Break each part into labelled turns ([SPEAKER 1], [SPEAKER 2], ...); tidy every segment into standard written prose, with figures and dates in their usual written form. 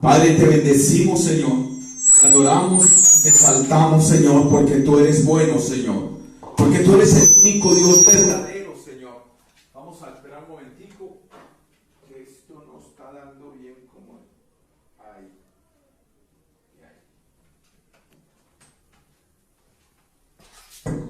[SPEAKER 1] Padre, te bendecimos, Señor. Te adoramos, te exaltamos, Señor, porque tú eres bueno, Señor. Porque tú eres el único Dios verdadero, Señor. Vamos a esperar un momentico, que esto no está dando bien como ahí.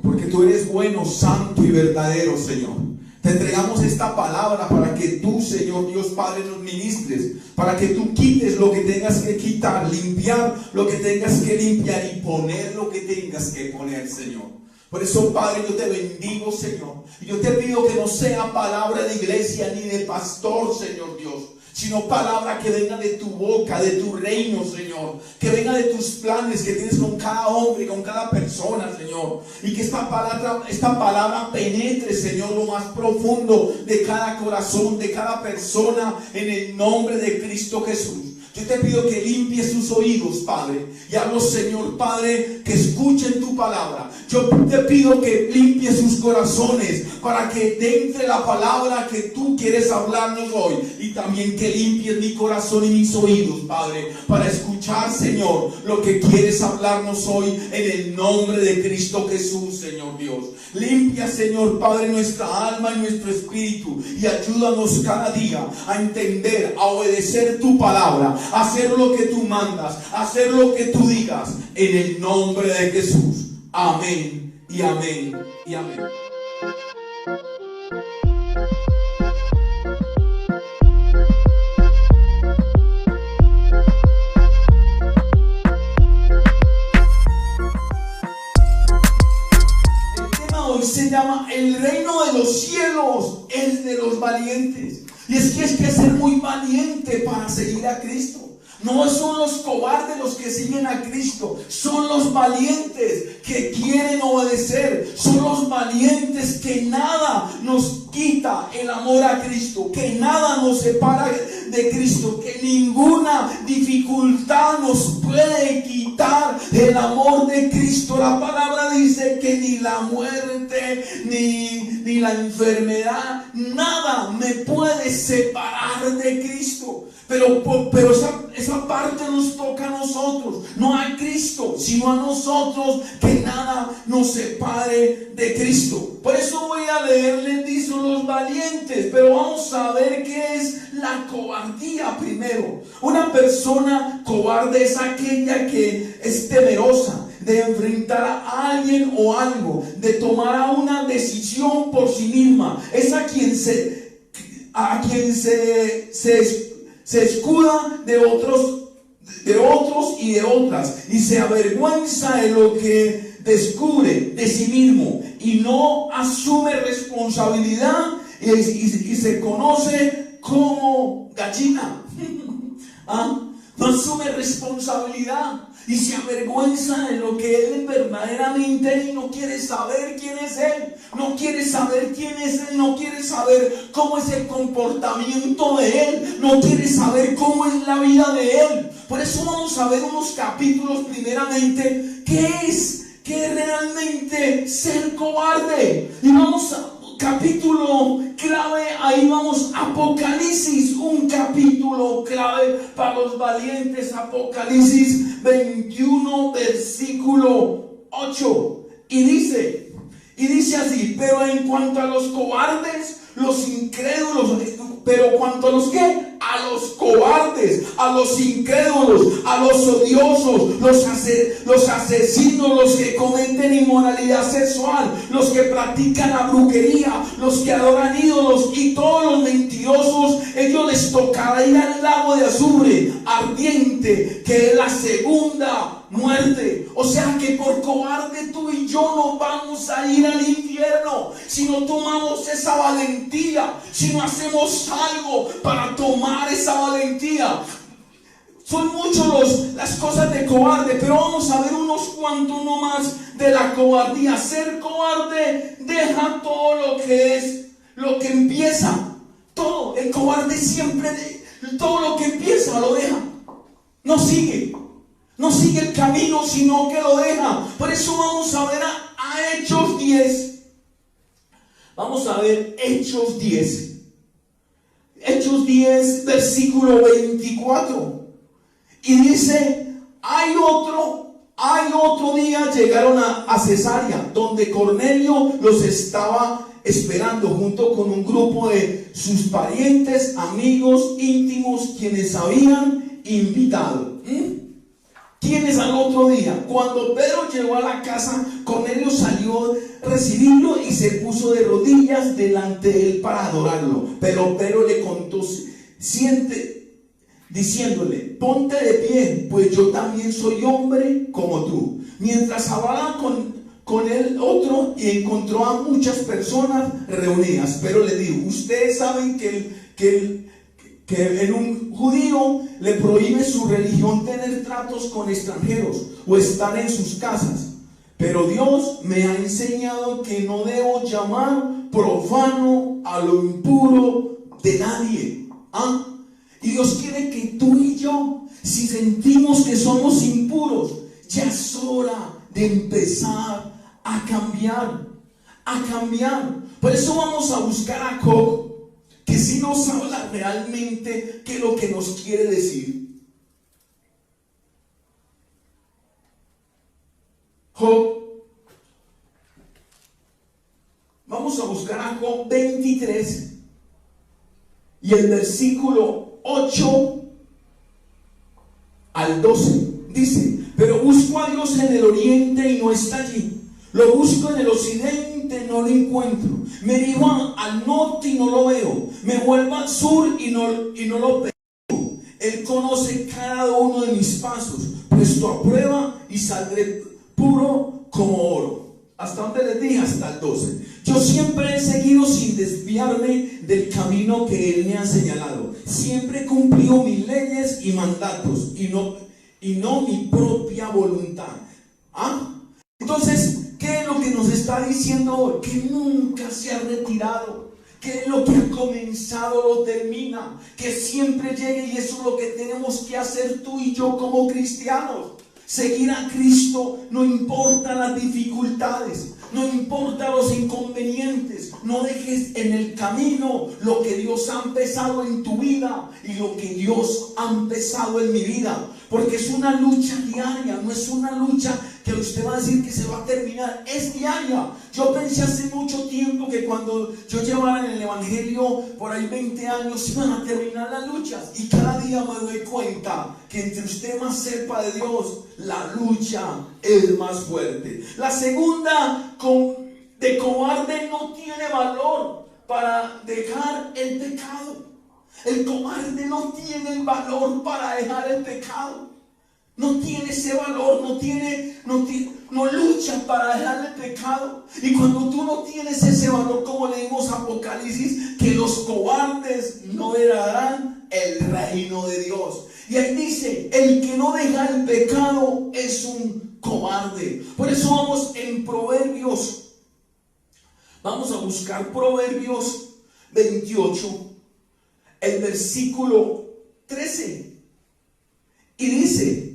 [SPEAKER 1] Porque tú eres bueno, santo y verdadero, Señor. Te entregamos esta palabra para que tú, Señor Dios Padre, nos ministres, para que tú quites lo que tengas que quitar, limpiar lo que tengas que limpiar y poner lo que tengas que poner, Señor. Por eso, Padre, yo te bendigo, Señor. Y yo te pido que no sea palabra de iglesia ni de pastor, Señor Dios, sino palabra que venga de tu boca, de tu reino, Señor. Que venga de tus planes que tienes con cada hombre, con cada persona, Señor. Y que esta palabra penetre, Señor, lo más profundo de cada corazón, de cada persona, en el nombre de Cristo Jesús. Yo te pido que limpies sus oídos, Padre. Y hablo, Señor, Padre, que escuchen tu palabra. Yo te pido que limpies sus corazones para que entre la palabra que tú quieres hablarnos hoy. Y también que limpies mi corazón y mis oídos, Padre, para escuchar, Señor, lo que quieres hablarnos hoy en el nombre de Cristo Jesús, Señor Dios. Limpia, Señor, Padre, nuestra alma y nuestro espíritu. Y ayúdanos cada día a entender, a obedecer tu palabra, a hacer lo que tú mandas, a hacer lo que tú digas, en el nombre de Jesús. Amén y amén y amén. El tema hoy se llama: el reino de los cielos es de los valientes. Y es que ser muy valiente para seguir a Cristo. No son los cobardes los que siguen a Cristo, son los valientes que quieren obedecer, son los valientes que nada nos quita el amor a Cristo, que nada nos separa de Cristo, que ninguna dificultad nos puede quitar el amor de Cristo. La palabra dice que ni la muerte, ni la enfermedad, nada me puede separar de Cristo. Pero esa parte nos toca a nosotros, no a Cristo, sino a nosotros, que nada nos separe de Cristo. Por eso voy a leerles, dice, los valientes, pero vamos a ver qué es la cobardía primero. Una persona cobarde es aquella que es temerosa de enfrentar a alguien o algo, de tomar una decisión por sí misma. Es a quien se escuda de otros y de otras, y se avergüenza de lo que descubre de sí mismo, y no asume responsabilidad, y se conoce como gallina. No asume responsabilidad y se avergüenza de lo que él verdaderamente, y no quiere saber quién es él, no quiere saber quién es él, no quiere saber cómo es el comportamiento de él, no quiere saber cómo es la vida de él. Por eso vamos a ver unos capítulos primeramente qué es realmente ser cobarde. Y vamos a capítulo clave, ahí vamos, Apocalipsis, un capítulo clave para los valientes. Apocalipsis 21, versículo 8, y dice así: pero en cuanto a los cobardes, los incrédulos, pero cuanto a los ¿qué? A los cobardes, a los incrédulos, a los odiosos, los asesinos, los que cometen inmoralidad sexual, los que practican la brujería, los que adoran ídolos y todos los mentirosos, ellos les tocará ir al lago de azufre ardiente, que es la segunda muerte. O sea que por cobarde tú y yo no vamos a ir al infierno si no tomamos esa valentía, si no hacemos algo para tomar esa valentía. Son muchos las cosas de cobarde, pero vamos a ver unos cuantos nomás de la cobardía. Ser cobarde deja todo lo que empieza. Todo, el cobarde siempre, todo lo que empieza lo deja. No sigue el camino, sino que lo deja. Por eso vamos a ver a Hechos 10. Vamos a ver Hechos 10. Hechos 10, versículo 24. Y dice, hay otro día llegaron a Cesarea, donde Cornelio los estaba esperando junto con un grupo de sus parientes, amigos íntimos, quienes habían invitado. ¿Quiénes al otro día? Cuando Pedro llegó a la casa, Cornelio salió a recibirlo y se puso de rodillas delante de él para adorarlo. Pero Pedro le contó, diciéndole, ponte de pie, pues yo también soy hombre como tú. Mientras hablaba con el otro y encontró a muchas personas reunidas, pero le dijo, ustedes saben que en un judío le prohíbe su religión tener tratos con extranjeros o estar en sus casas, pero Dios me ha enseñado que no debo llamar profano a lo impuro de nadie. Y Dios quiere que tú y yo, si sentimos que somos impuros, ya es hora de empezar a cambiar. Por eso vamos a buscar a Job, que si nos habla realmente qué es lo que nos quiere decir. Job, vamos a buscar a Job 23 y el versículo 8 al 12 dice, pero busco a Dios en el oriente y no está allí, lo busco en el occidente, no lo encuentro, me dirijo al norte y no lo veo, me vuelvo al sur y no lo veo. Él conoce cada uno de mis pasos, puesto a prueba y saldré puro como oro. ¿Hasta dónde les dije? Hasta el 12. Yo siempre he seguido sin desviarme del camino que Él me ha señalado. Siempre he cumplido mis leyes y mandatos y no mi propia voluntad. Entonces, ¿qué es lo que nos está diciendo hoy? Que nunca se ha retirado, que lo que ha comenzado lo termina, que siempre llegue, y eso es lo que tenemos que hacer tú y yo como cristianos. Seguir a Cristo, no importa las dificultades, no importa los inconvenientes, no dejes en el camino lo que Dios ha empezado en tu vida y lo que Dios ha empezado en mi vida, porque es una lucha diaria, no es una lucha que usted va a decir que se va a terminar, es diaria. Yo pensé hace mucho tiempo que cuando yo llevara en el evangelio por ahí 20 años iban a terminar las luchas, y cada día me doy cuenta que entre usted más sepa de Dios, la lucha es más fuerte. La segunda, de cobarde no tiene valor para dejar el pecado. El cobarde no tiene el valor para dejar el pecado. No tiene ese valor, no lucha para dejar el pecado. Y cuando tú no tienes ese valor, como leímos Apocalipsis, que los cobardes no heredarán el reino de Dios. Y ahí dice, el que no deja el pecado es un cobarde. Por eso vamos en Proverbios. Vamos a buscar Proverbios 28, el versículo 13. Y dice,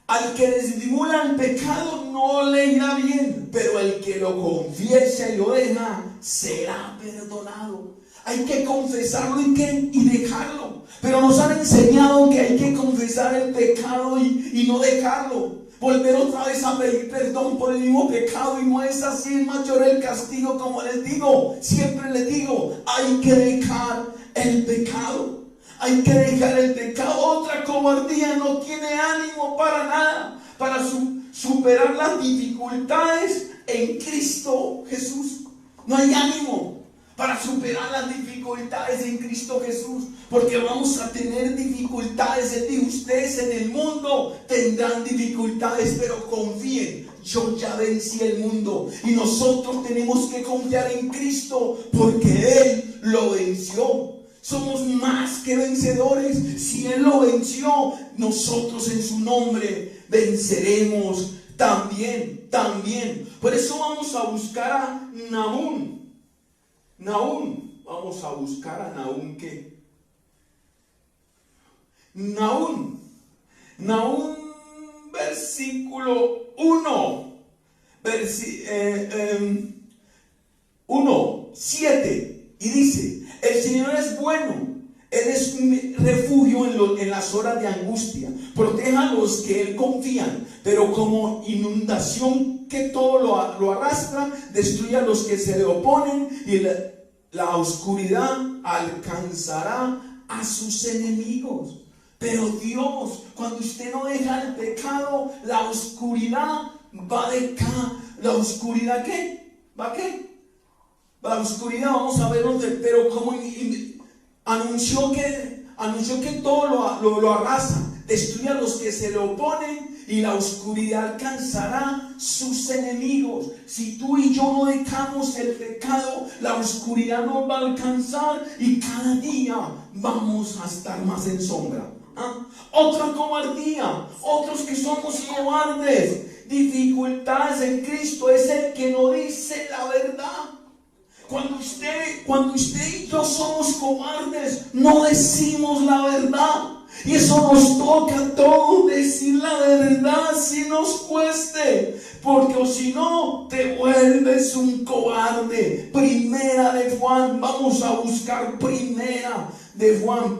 [SPEAKER 1] al que disimula el pecado no le irá bien, pero el que lo confiesa y lo deja será perdonado. Hay que confesarlo y dejarlo. Pero nos han enseñado que hay que confesar el pecado y no dejarlo. Volver otra vez a pedir perdón por el mismo pecado, y no es así. Es mayor el castigo, como les digo. Siempre les digo, hay que dejar el pecado. Hay que dejar el pecado. Otra cobardía no tiene ánimo para nada, para superar las dificultades en Cristo Jesús. No hay ánimo para superar las dificultades en Cristo Jesús, porque vamos a tener dificultades. Ustedes en el mundo tendrán dificultades, pero confíen, yo ya vencí el mundo, y nosotros tenemos que confiar en Cristo porque Él lo venció. Somos más que vencedores. Si Él lo venció, nosotros en su nombre venceremos también. Por eso vamos a buscar a Nahum. Vamos a buscar a Nahum. ¿Qué? Nahum, versículo 1, 7, y dice, el Señor es bueno, Él es un refugio en las horas de angustia. Proteja a los que Él confían, pero como inundación que todo lo arrastra, destruye a los que se le oponen, y la oscuridad alcanzará a sus enemigos. Pero Dios, cuando usted no deja el pecado, la oscuridad va de acá. ¿La oscuridad qué? ¿Va qué? La oscuridad, vamos a ver dónde, pero como anunció que todo lo arrasa, destruye a los que se le oponen, y la oscuridad alcanzará sus enemigos. Si tú y yo no dejamos el pecado, la oscuridad nos va a alcanzar y cada día vamos a estar más en sombra. Otra cobardía, otros que somos cobardes, dificultades en Cristo, es el que no dice la verdad. Cuando usted y yo somos cobardes, no decimos la verdad. Y eso nos toca a todos, decir la verdad, si nos cueste, porque o si no, te vuelves un cobarde. Primera de Juan, vamos a buscar Primera de Juan,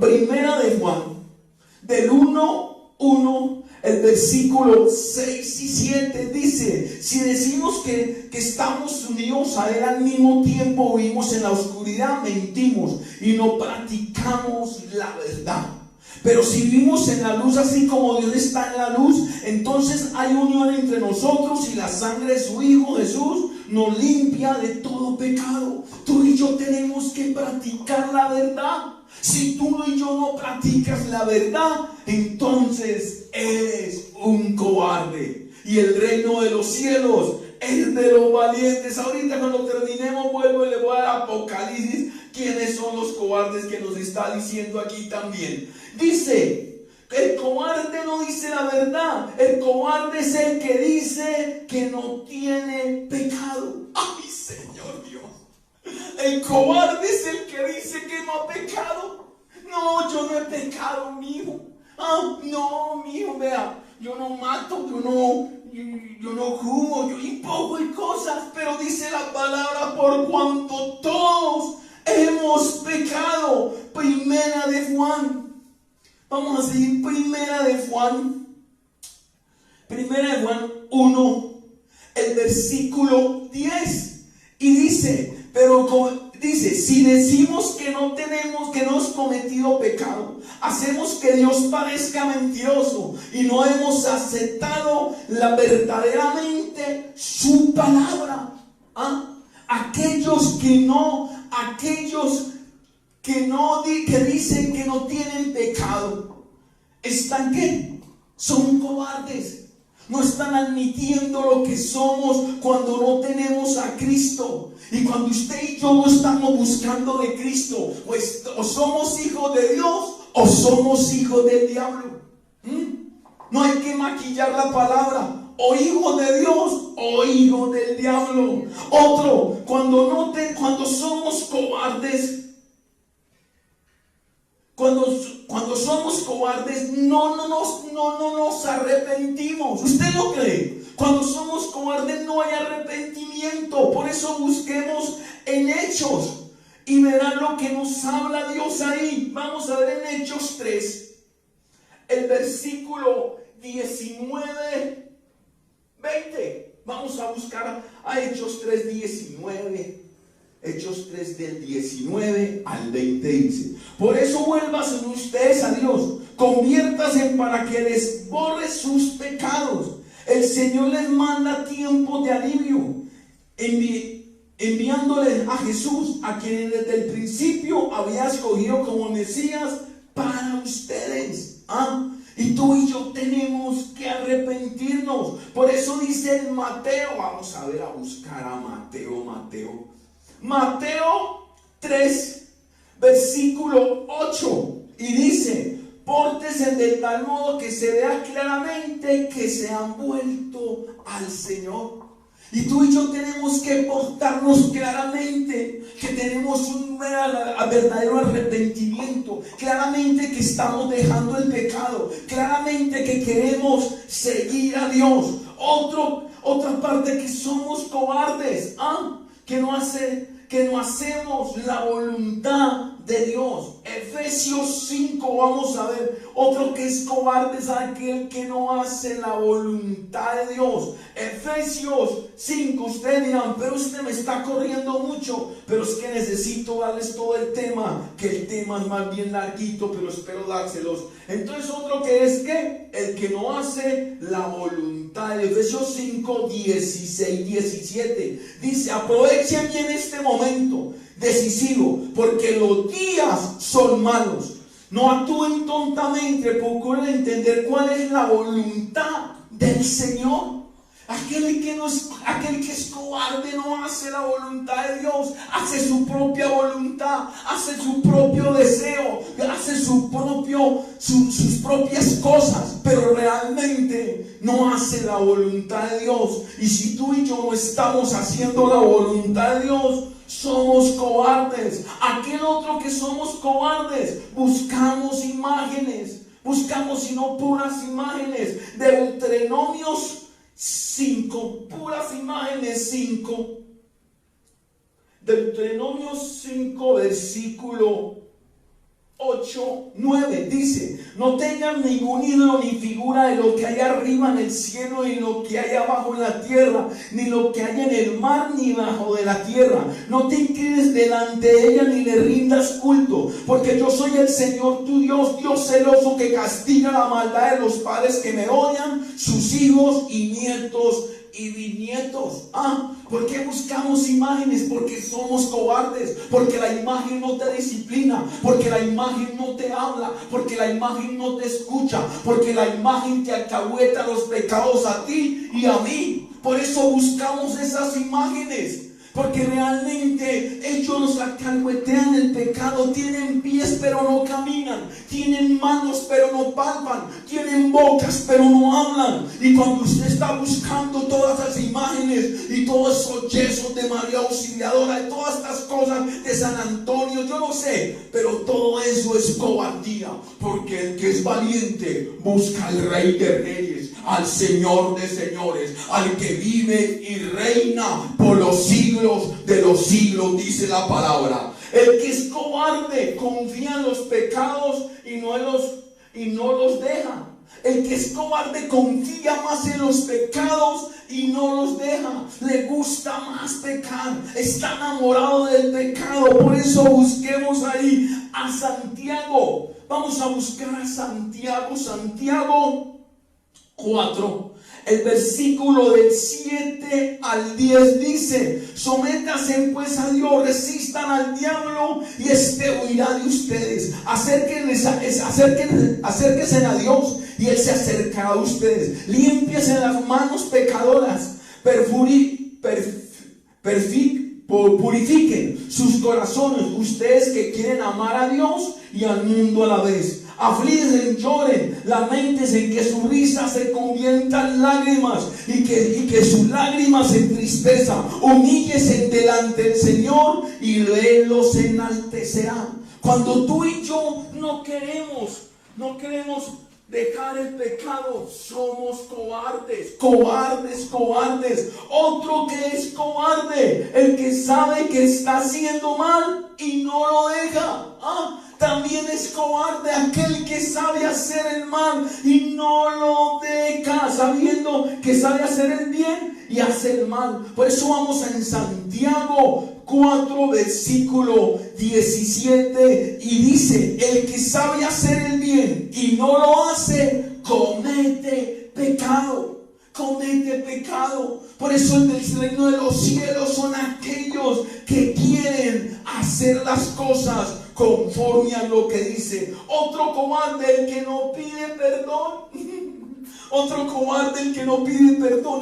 [SPEAKER 1] del 1:1, el versículo 6 y 7 dice: si decimos que estamos unidos a Él, al mismo tiempo vivimos en la oscuridad, mentimos y no practicamos la verdad. Pero si vivimos en la luz, así como Dios está en la luz, entonces hay unión entre nosotros, y la sangre de su Hijo Jesús nos limpia de todo pecado. Tú y yo tenemos que practicar la verdad. Si tú y yo no practicas la verdad, entonces eres un cobarde. Y el reino de los cielos es de los valientes. Ahorita cuando terminemos vuelvo y le voy a dar Apocalipsis quiénes son los cobardes que nos está diciendo aquí también. Dice, el cobarde no dice la verdad. El cobarde es el que dice que no tiene pecado. ¡Ay, Señor Dios! El cobarde es el que dice que no ha pecado. No, yo no he pecado, mijo. No, mijo, vea, yo no mato, yo no jugo, yo impongo y cosas, pero dice la palabra: por cuanto todos hemos pecado. Primera de Juan. Vamos a seguir. Primera de Juan 1, el versículo 10. Y dice, si decimos que no hemos cometido pecado, hacemos que Dios parezca mentiroso y no hemos aceptado verdaderamente su palabra. Aquellos que dicen que no tienen pecado, ¿están qué? Son cobardes. No están admitiendo lo que somos cuando no tenemos a Cristo. Y cuando usted y yo no estamos buscando de Cristo, pues o somos hijos de Dios o somos hijos del diablo. No hay que maquillar la palabra. O hijo de Dios o hijo del diablo. Otro, cuando somos cobardes, cuando somos cobardes, no nos arrepentimos. ¿Usted lo cree? Cuando somos cobardes no hay arrepentimiento. Por eso busquemos en Hechos y verán lo que nos habla Dios ahí. Vamos a ver en Hechos 3, el versículo 19, 20. Vamos a buscar a Hechos 3, 19. Hechos 3 del 19 al 20 dice: por eso vuélvanse ustedes a Dios, conviértanse para que les borre sus pecados. El Señor les manda tiempo de alivio, enviándoles a Jesús, a quien desde el principio había escogido como Mesías para ustedes. Y tú y yo tenemos que arrepentirnos. Por eso dice en Mateo, vamos a ver, a buscar a Mateo 3, versículo 8, y dice: pórtense de tal modo que se vea claramente que se han vuelto al Señor. Y tú y yo tenemos que portarnos claramente que tenemos un verdadero arrepentimiento, claramente que estamos dejando el pecado, claramente que queremos seguir a Dios. Otra parte, que somos cobardes, que no hacemos la voluntad de Dios. Efesios 5, vamos a ver. Otro que es cobarde es aquel que no hace la voluntad de Dios. Efesios 5, ustedes dirán, pero usted me está corriendo mucho. Pero es que necesito darles todo el tema, que el tema es más bien larguito, pero espero dárselos. Entonces otro que es que el que no hace la voluntad de Efesios 5, 16, 17. Dice, aprovechen bien este momento decisivo, porque los días son malos. No actúen tontamente, procuren entender cuál es la voluntad del Señor. Aquel que es cobarde no hace la voluntad de Dios, hace su propia voluntad, hace su propio deseo, hace sus propias cosas, pero realmente no hace la voluntad de Dios. Y si tú y yo no estamos haciendo la voluntad de Dios, somos cobardes. Aquel otro que somos cobardes, buscamos imágenes, buscamos sino puras imágenes. Deuteronomios 5, puras imágenes 5. Deuteronomio 5, versículo 8, 9 dice: no tengan ningún ídolo ni figura de lo que hay arriba en el cielo, ni lo que hay abajo en la tierra, ni lo que hay en el mar, ni bajo de la tierra. No te inclines delante de ella, ni le rindas culto, porque yo soy el Señor tu Dios, Dios celoso, que castiga la maldad de los padres que me odian, sus hijos y nietos y bisnietos. ¿Por qué buscamos imágenes? Porque somos cobardes, porque la imagen no te disciplina, porque la imagen no te habla, porque la imagen no te escucha, porque la imagen te alcahueta los pecados a ti y a mí. Por eso buscamos esas imágenes, porque realmente ellos nos alcahuetean el pecado. Tienen pies pero no caminan, tienen manos pero no palpan, tienen bocas pero no hablan. Y cuando usted está buscando todas esas imágenes y todos esos yesos de María Auxiliadora, de todas estas cosas de San Antonio, yo no sé, pero todo eso es cobardía, porque el que es valiente busca al Rey de Reyes, al Señor de señores, al que vive y reina por los siglos de los siglos, dice la palabra. El que es cobarde confía en los pecados y no los deja. El que es cobarde confía más en los pecados y no los deja. Le gusta más pecar, está enamorado del pecado. Por eso busquemos ahí a Santiago. Vamos a buscar a Santiago. Santiago 4, el versículo del 7 al 10 dice: sométanse pues a Dios, resistan al diablo y este huirá de ustedes. Acérquense a Dios y Él se acercará a ustedes. Límpiense las manos pecadoras, purifiquen sus corazones, ustedes que quieren amar a Dios y al mundo a la vez. Aflídense, lloren, lamentense, en que su risa se convierta en lágrimas y que sus lágrimas en tristeza. Humíllese delante del Señor y Él los enaltecerá. Cuando tú y yo no queremos dejar el pecado, somos cobardes. Otro que es cobarde, el que sabe que está haciendo mal y no lo deja. También es cobarde aquel que sabe hacer el mal y no lo deja, sabiendo que sabe hacer el bien y hace el mal. Por eso vamos en Santiago 4, versículo 17, y dice: el que sabe hacer el bien y no lo hace, comete pecado. Por eso en el reino de los cielos son aquellos que quieren hacer las cosas conforme a lo que dice. Otro cobarde, el que no pide perdón.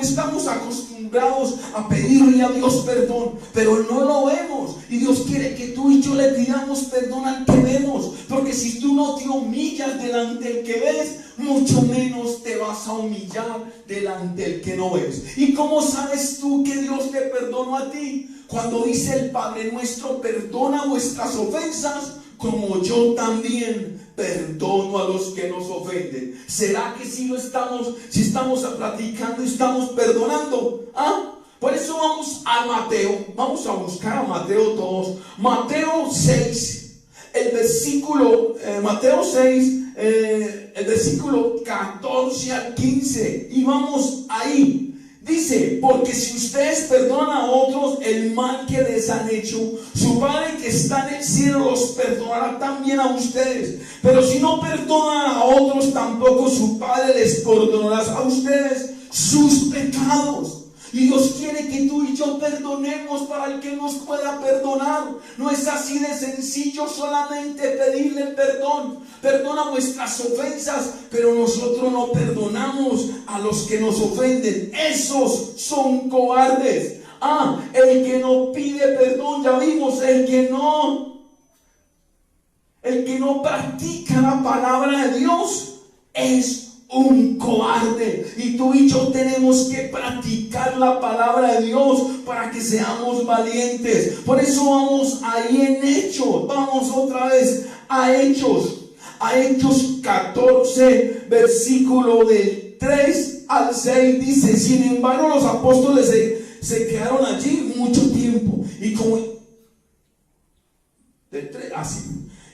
[SPEAKER 1] Estamos acostumbrados a pedirle a Dios perdón, pero no lo vemos. Y Dios quiere que tú y yo le pidamos perdón al que vemos, porque si tú no te humillas delante del que ves, mucho menos te vas a humillar delante del que no ves. ¿Y cómo sabes tú que Dios te perdonó a ti? Cuando dice el Padre nuestro: perdona vuestras ofensas como yo también perdono a los que nos ofenden. ¿Será que si estamos platicando y estamos perdonando? Por eso vamos a Mateo. Vamos a buscar a Mateo todos. Mateo 6, el versículo, Mateo 6, el versículo 14 al 15. Y vamos ahí. Dice, porque si ustedes perdonan a otros el mal que les han hecho, su Padre que está en el cielo los perdonará también a ustedes. Pero si no perdonan a otros, tampoco su Padre les perdonará a ustedes sus pecados. Y Dios quiere que tú y yo perdonemos para el que nos pueda perdonar. No es así de sencillo solamente pedirle perdón. Perdona nuestras ofensas, pero nosotros no perdonamos a los que nos ofenden. Esos son cobardes. El que no pide perdón, ya vimos, el que no practica la palabra de Dios es un cobarde. Y tú y yo tenemos que practicar la palabra de Dios para que seamos valientes. Por eso vamos ahí en Hechos. Vamos otra vez a Hechos. A Hechos 14, versículo del 3 al 6. Dice, sin embargo los apóstoles se quedaron allí mucho tiempo.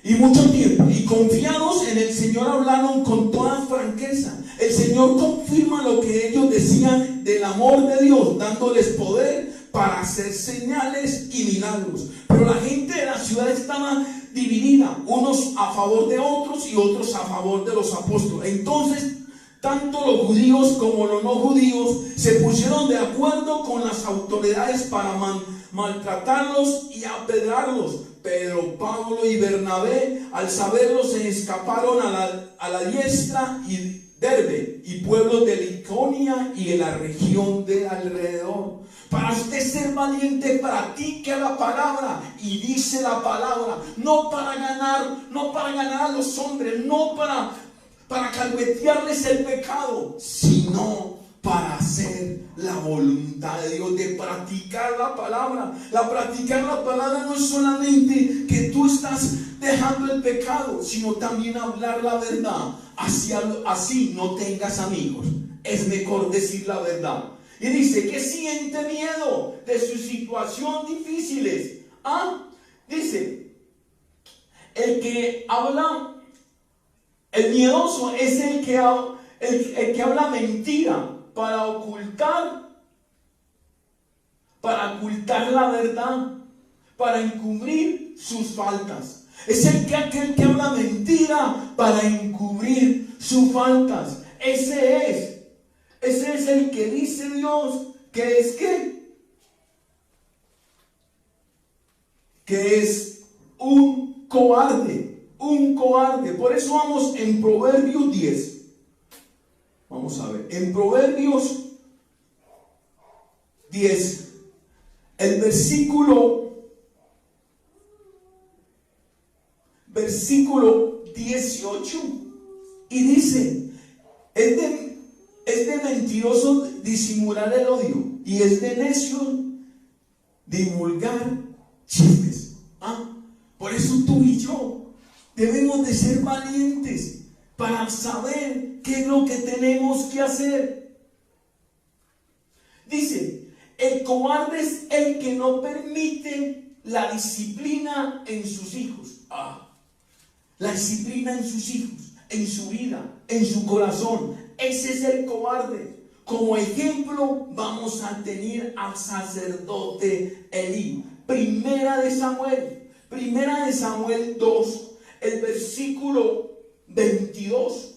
[SPEAKER 1] Y mucho tiempo, y confiados en el Señor hablaron con toda franqueza. El Señor confirma lo que ellos decían del amor de Dios, dándoles poder para hacer señales y milagros. Pero la gente de la ciudad estaba dividida, unos a favor de otros y otros a favor de los apóstoles. Entonces, tanto los judíos como los no judíos se pusieron de acuerdo con las autoridades para maltratarlos y apedrearlos. Pero Pablo y Bernabé, al saberlo, se escaparon a la Listra y Derbe y pueblos de Licaonia y de la región de alrededor. Para usted ser valiente, practique la palabra y dice la palabra, no para ganar a los hombres, no para calvetearles el pecado, sino para hacer la voluntad de Dios, de practicar la palabra. Practicar la palabra no es solamente que tú estás dejando el pecado, sino también hablar la verdad. Así no tengas amigos. Es mejor decir la verdad. Y dice que siente miedo de sus situaciones difíciles. Dice, el que habla, el miedoso es el que habla mentira para ocultar la verdad, para encubrir sus faltas. Es aquel que habla mentira para encubrir sus faltas. Ese es el que dice Dios que es que es un cobarde, Por eso vamos en Proverbios 10. Vamos a ver, en Proverbios 10, el versículo 18, y dice, es de mentiroso disimular el odio, y es de necio divulgar chismes. Por eso tú y yo debemos de ser valientes para saber qué es lo que tenemos que hacer. Dice, el cobarde es el que no permite la disciplina en sus hijos. La disciplina en sus hijos, en su vida, en su corazón. Ese es el cobarde. Como ejemplo vamos a tener al sacerdote Elí. Primera de Samuel 2, el versículo 22.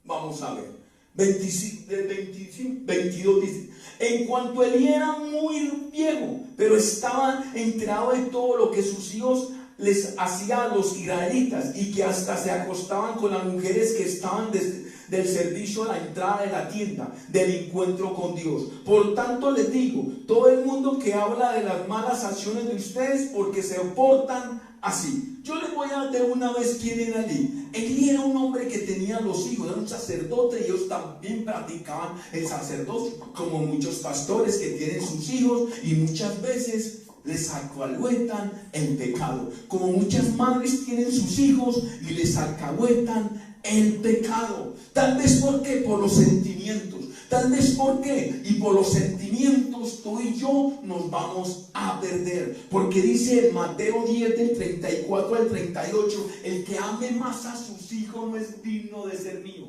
[SPEAKER 1] Vamos a ver, 22 dice, en cuanto Elí era muy viejo, pero estaba enterado de todo lo que sus hijos les hacían a los israelitas, y que hasta se acostaban con las mujeres que estaban del servicio a la entrada de la tienda, del encuentro con Dios. Por tanto les digo, todo el mundo que habla de las malas acciones de ustedes, porque se portan así. Yo les voy a de una vez quién era Elí. Elí era un hombre que tenía los hijos, era un sacerdote, y ellos también practicaban el sacerdocio, como muchos pastores que tienen sus hijos y muchas veces les alcahuetan el pecado, como muchas madres tienen sus hijos y les alcahuetan el pecado. Tal vez porque por los sentimientos, Tal vez ¿por qué? Y por los sentimientos tú y yo nos vamos a perder. Porque dice en Mateo 10 del 34 al 38, el que ame más a sus hijos no es digno de ser mío.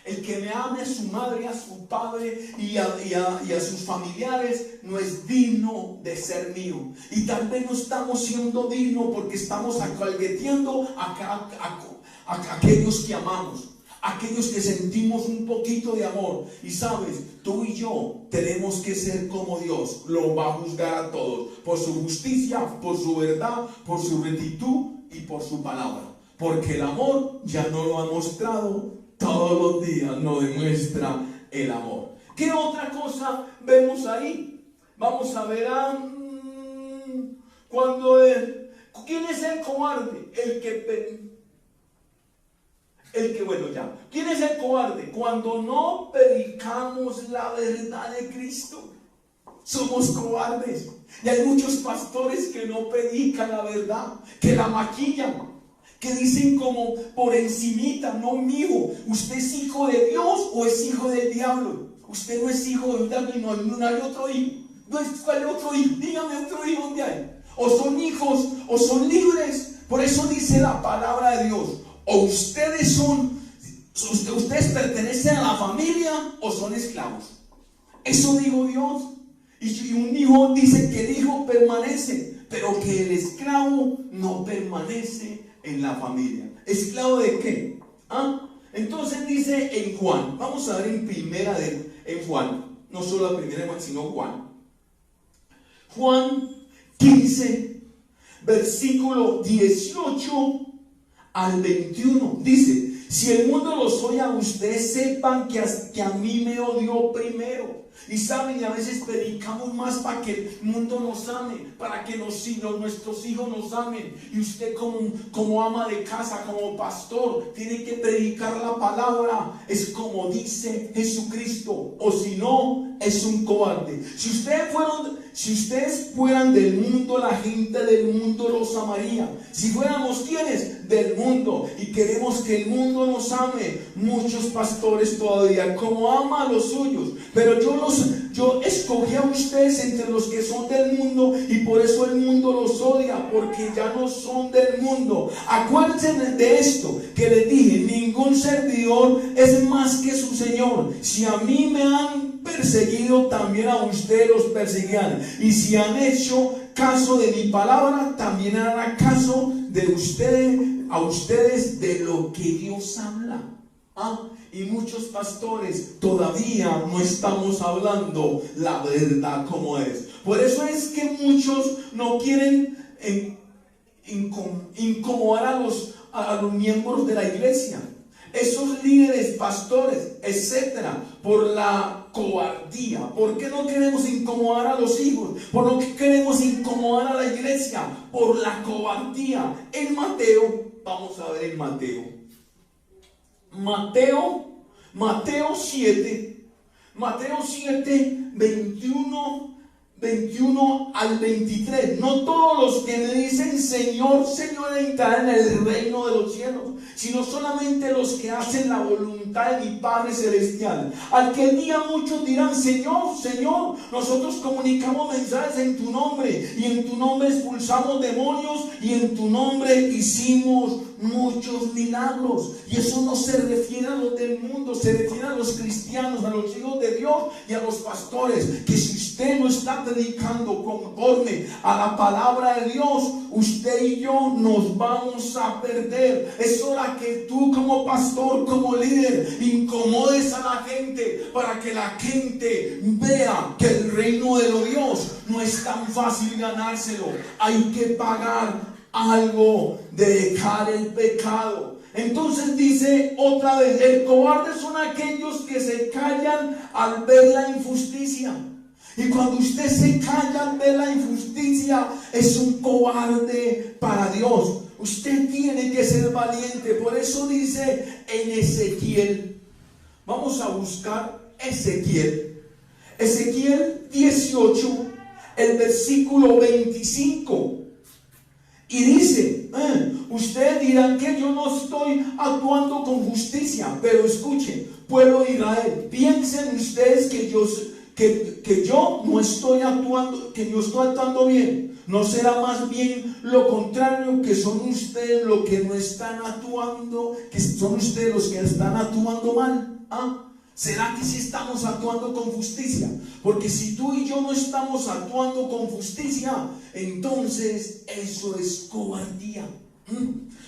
[SPEAKER 1] El que me ame a su madre, a su padre y a sus familiares no es digno de ser mío. Y tal vez no estamos siendo dignos porque estamos acahueteando a aquellos que amamos, aquellos que sentimos un poquito de amor. Y sabes, tú y yo tenemos que ser como Dios. Lo va a juzgar a todos por su justicia, por su verdad, por su rectitud y por su palabra. Porque el amor ya no lo ha mostrado. Todos los días nos demuestra el amor. ¿Qué otra cosa vemos ahí? Vamos a ver ¿quién es el cobarde? ¿Quién es el cobarde? Cuando no predicamos la verdad de Cristo. Somos cobardes. Y hay muchos pastores que no predican la verdad, que la maquillan, que dicen como por encimita: no, mijo, ¿usted es hijo de Dios o es hijo del diablo? Usted no es hijo del diablo y no hay otro hijo. ¿Cuál es otro hijo? Dígame otro hijo donde hay. O son hijos o son libres. Por eso dice la palabra de Dios: o ustedes pertenecen a la familia o son esclavos. Eso dijo Dios. Y un hijo dice que el hijo permanece, pero que el esclavo no permanece en la familia. ¿Esclavo de qué? Entonces dice en Juan, vamos a ver en Juan, no solo la primera de Juan, sino Juan 15, versículo 18 al 21, dice: si el mundo los odia a ustedes, sepan que a mí me odió primero. Y saben, y a veces predicamos más para que el mundo nos ame, para que nuestros hijos nos amen. Y usted como ama de casa, como pastor, tiene que predicar la palabra. Es como dice Jesucristo, o si no, es un cobarde. Si ustedes fueran del mundo, la gente del mundo los amaría. Si fuéramos ¿quiénes? Del mundo, y queremos que el mundo nos ame. Muchos pastores todavía como ama a los suyos, pero yo escogí a ustedes entre los que son del mundo, y por eso el mundo los odia, porque ya no son del mundo. Acuérdense de esto que les dije: ningún servidor es más que su Señor. Si a mí me han perseguido, también a ustedes los perseguirán. Y si han hecho caso de mi palabra, también harán caso a ustedes de lo que Dios habla. Y muchos pastores todavía no estamos hablando la verdad como es. Por eso es que muchos no quieren incomodar a los miembros de la iglesia, esos líderes, pastores, etcétera, por la cobardía. ¿Por qué no queremos incomodar a los hijos? ¿Por qué queremos incomodar a la iglesia? Por la cobardía. En Mateo, vamos a ver en Mateo 7, 21 al 23. No todos los que me dicen Señor, Señor entrarán en el reino de los cielos, sino solamente los que hacen la voluntad de mi Padre Celestial. Aquel día muchos dirán: Señor, Señor, nosotros comunicamos mensajes en tu nombre, y en tu nombre expulsamos demonios, y en tu nombre hicimos muchos milagros. Y eso no se refiere a los del mundo, se refiere a los cristianos, a los hijos de Dios y a los pastores. Que si usted no está predicando conforme a la palabra de Dios, usted y yo nos vamos a perder. Es hora que tú como pastor, como líder, incomodes a la gente, para que la gente vea que el reino de los Dios no es tan fácil ganárselo. Hay que pagar algo de dejar el pecado. Entonces dice otra vez: el cobarde son aquellos que se callan al ver la injusticia. Y cuando usted se calla al ver la injusticia, es un cobarde para Dios. Usted tiene que ser valiente. Por eso dice en Ezequiel, vamos a buscar Ezequiel 18, el versículo 25. Y dice: ustedes dirán que yo no estoy actuando con justicia, pero escuchen, pueblo de Israel, piensen ustedes que yo no estoy actuando, que yo estoy actuando bien. ¿No será más bien lo contrario, que son ustedes los que no están actuando, que son ustedes los que están actuando mal? ¿Ah? ¿Será que sí estamos actuando con justicia? Porque si tú y yo no estamos actuando con justicia, entonces eso es cobardía.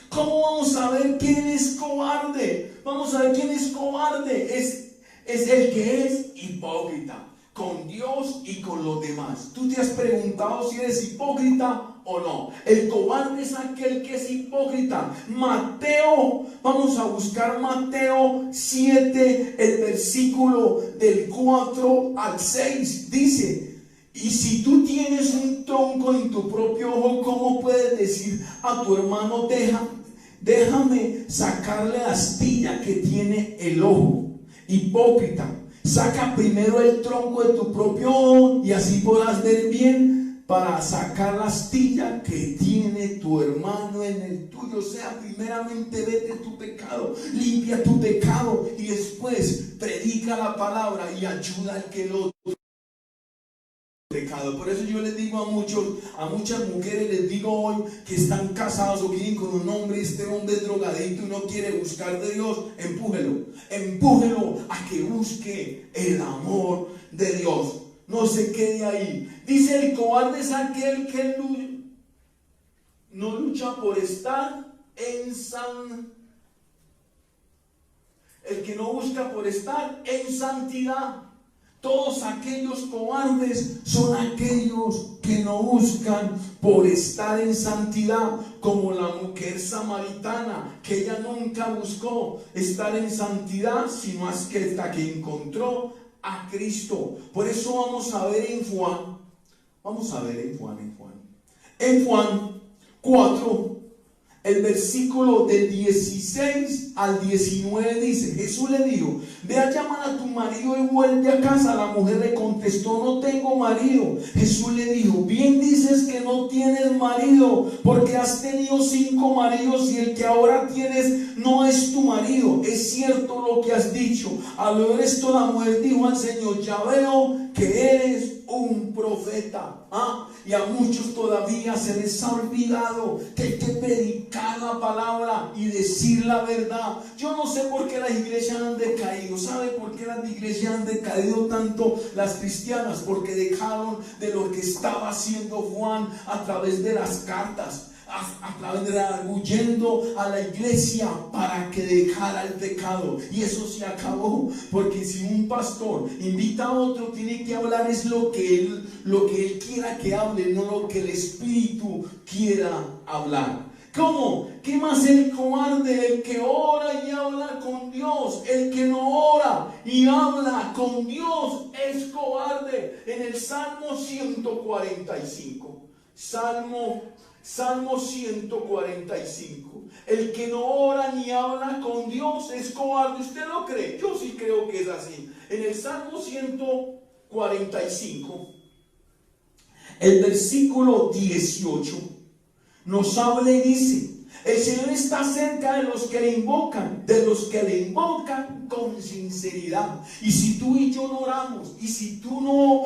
[SPEAKER 1] ¿Cómo vamos a ver quién es cobarde? Vamos a ver quién es cobarde. Es el que es hipócrita con Dios y con los demás. ¿Tú te has preguntado si eres hipócrita o no? El cobarde es aquel que es hipócrita. Mateo, vamos a buscar Mateo 7, el versículo del 4 al 6. Dice: y si tú tienes un tronco en tu propio ojo, ¿cómo puedes decir a tu hermano, déjame sacarle la astilla que tiene el ojo? Hipócrita, saca primero el tronco de tu propio ojo y así podrás ver bien para sacar la astilla que tiene tu hermano en el tuyo. O sea, primeramente vete tu pecado, limpia tu pecado y después predica la palabra y ayuda al que lo pecado. Por eso yo les digo a muchas mujeres, les digo hoy que están casados o viven con un hombre, este hombre es drogadicto y no quiere buscar de Dios, empújelo a que busque el amor de Dios. No se quede ahí. Dice: el cobarde es aquel que no lucha por estar el que no busca por estar en santidad. Todos aquellos cobardes son aquellos que no buscan por estar en santidad, como la mujer samaritana, que ella nunca buscó estar en santidad, sino hasta que encontró a Cristo. Por eso vamos a ver en Juan, en Juan 4, el versículo del 16 al 19 dice: Jesús le dijo: ve a llamar a tu marido y vuelve a casa. La mujer le contestó: no tengo marido. Jesús le dijo: bien dices que no tienes marido, porque has tenido 5 maridos y el que ahora tienes no es tu marido. Es cierto lo que has dicho. Al oír esto, la mujer dijo al Señor: ya veo que eres un profeta. Y a muchos todavía se les ha olvidado que hay que predicar la palabra y decir la verdad. Yo no sé por qué las iglesias han decaído. ¿Sabe por qué las iglesias han decaído tanto, las cristianas? Porque dejaron de lo que estaba haciendo Juan a través de las cartas, a través de huyendo a la iglesia para que dejara el pecado. Y eso se acabó, porque si un pastor invita a otro, tiene que hablar es lo que él quiera que hable, no lo que el Espíritu quiera hablar. ¿Cómo? ¿Qué más el cobarde? El que ora y habla con Dios. El que no ora y habla con Dios es cobarde. En el Salmo 145, Salmo 145. El que no ora ni habla con Dios es cobarde. ¿Usted lo cree? Yo sí creo que es así. En el Salmo 145, el versículo 18 nos habla y dice: el Señor está cerca de los que le invocan, con sinceridad. Y si tú y yo no oramos, y si tú no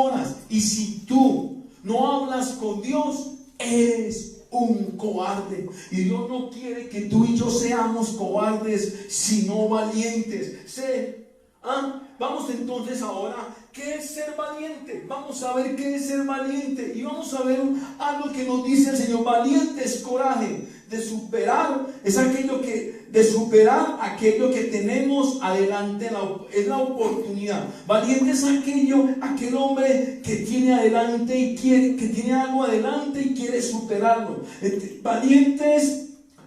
[SPEAKER 1] oras, y si tú no hablas con Dios, eres un cobarde. Y Dios no quiere que tú y yo seamos cobardes, sino valientes. Vamos entonces ahora, ¿qué es ser valiente? Vamos a ver qué es ser valiente. Y vamos a ver algo que nos dice el Señor. Valiente es coraje de superar, de superar aquello que tenemos adelante, es la oportunidad. Valiente es aquel hombre que tiene adelante y que tiene algo adelante y quiere superarlo.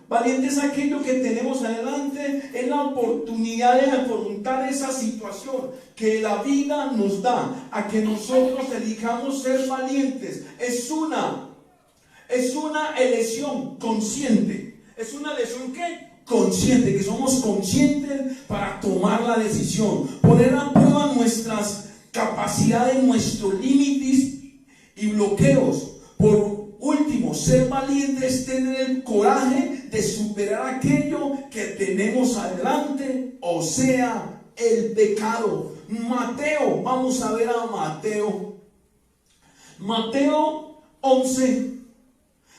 [SPEAKER 1] Valiente es aquello que tenemos adelante, es la oportunidad de afrontar esa situación que la vida nos da, a que nosotros elijamos ser valientes. Es una elección consciente. ¿Es una elección qué? Consciente, que somos conscientes para tomar la decisión, poner a prueba nuestras capacidades, nuestros límites y bloqueos. Por último, ser valiente es tener el coraje de superar aquello que tenemos adelante, o sea, el pecado. Mateo, vamos a ver a Mateo. Mateo 11,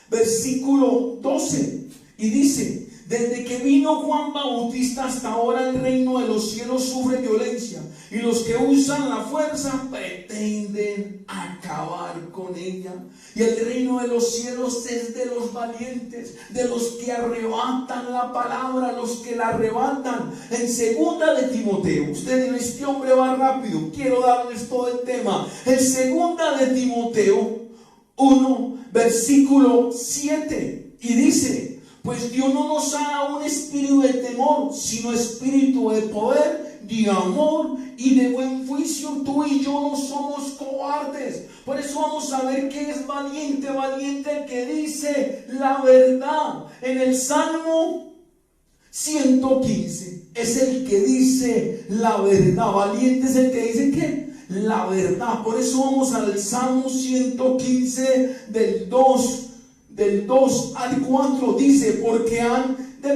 [SPEAKER 1] versículo 12. Y dice: desde que vino Juan Bautista hasta ahora el reino de los cielos sufre violencia, y los que usan la fuerza pretenden acabar con ella. Y el reino de los cielos es de los valientes, de los que arrebatan la palabra, los que la arrebatan. En segunda de Timoteo, ustedes, este hombre va rápido, quiero darles todo el tema. En segunda de Timoteo 1, versículo 7, y dice: pues Dios no nos ha dado un espíritu de temor, sino espíritu de poder, de amor y de buen juicio. Tú y yo no somos cobardes. Por eso vamos a ver qué es valiente. Valiente el que dice la verdad. En el Salmo 115 es el que dice la verdad. Valiente es el que dice ¿qué? La verdad. Por eso vamos al Salmo 115 del 2 al 4. Dice: porque han de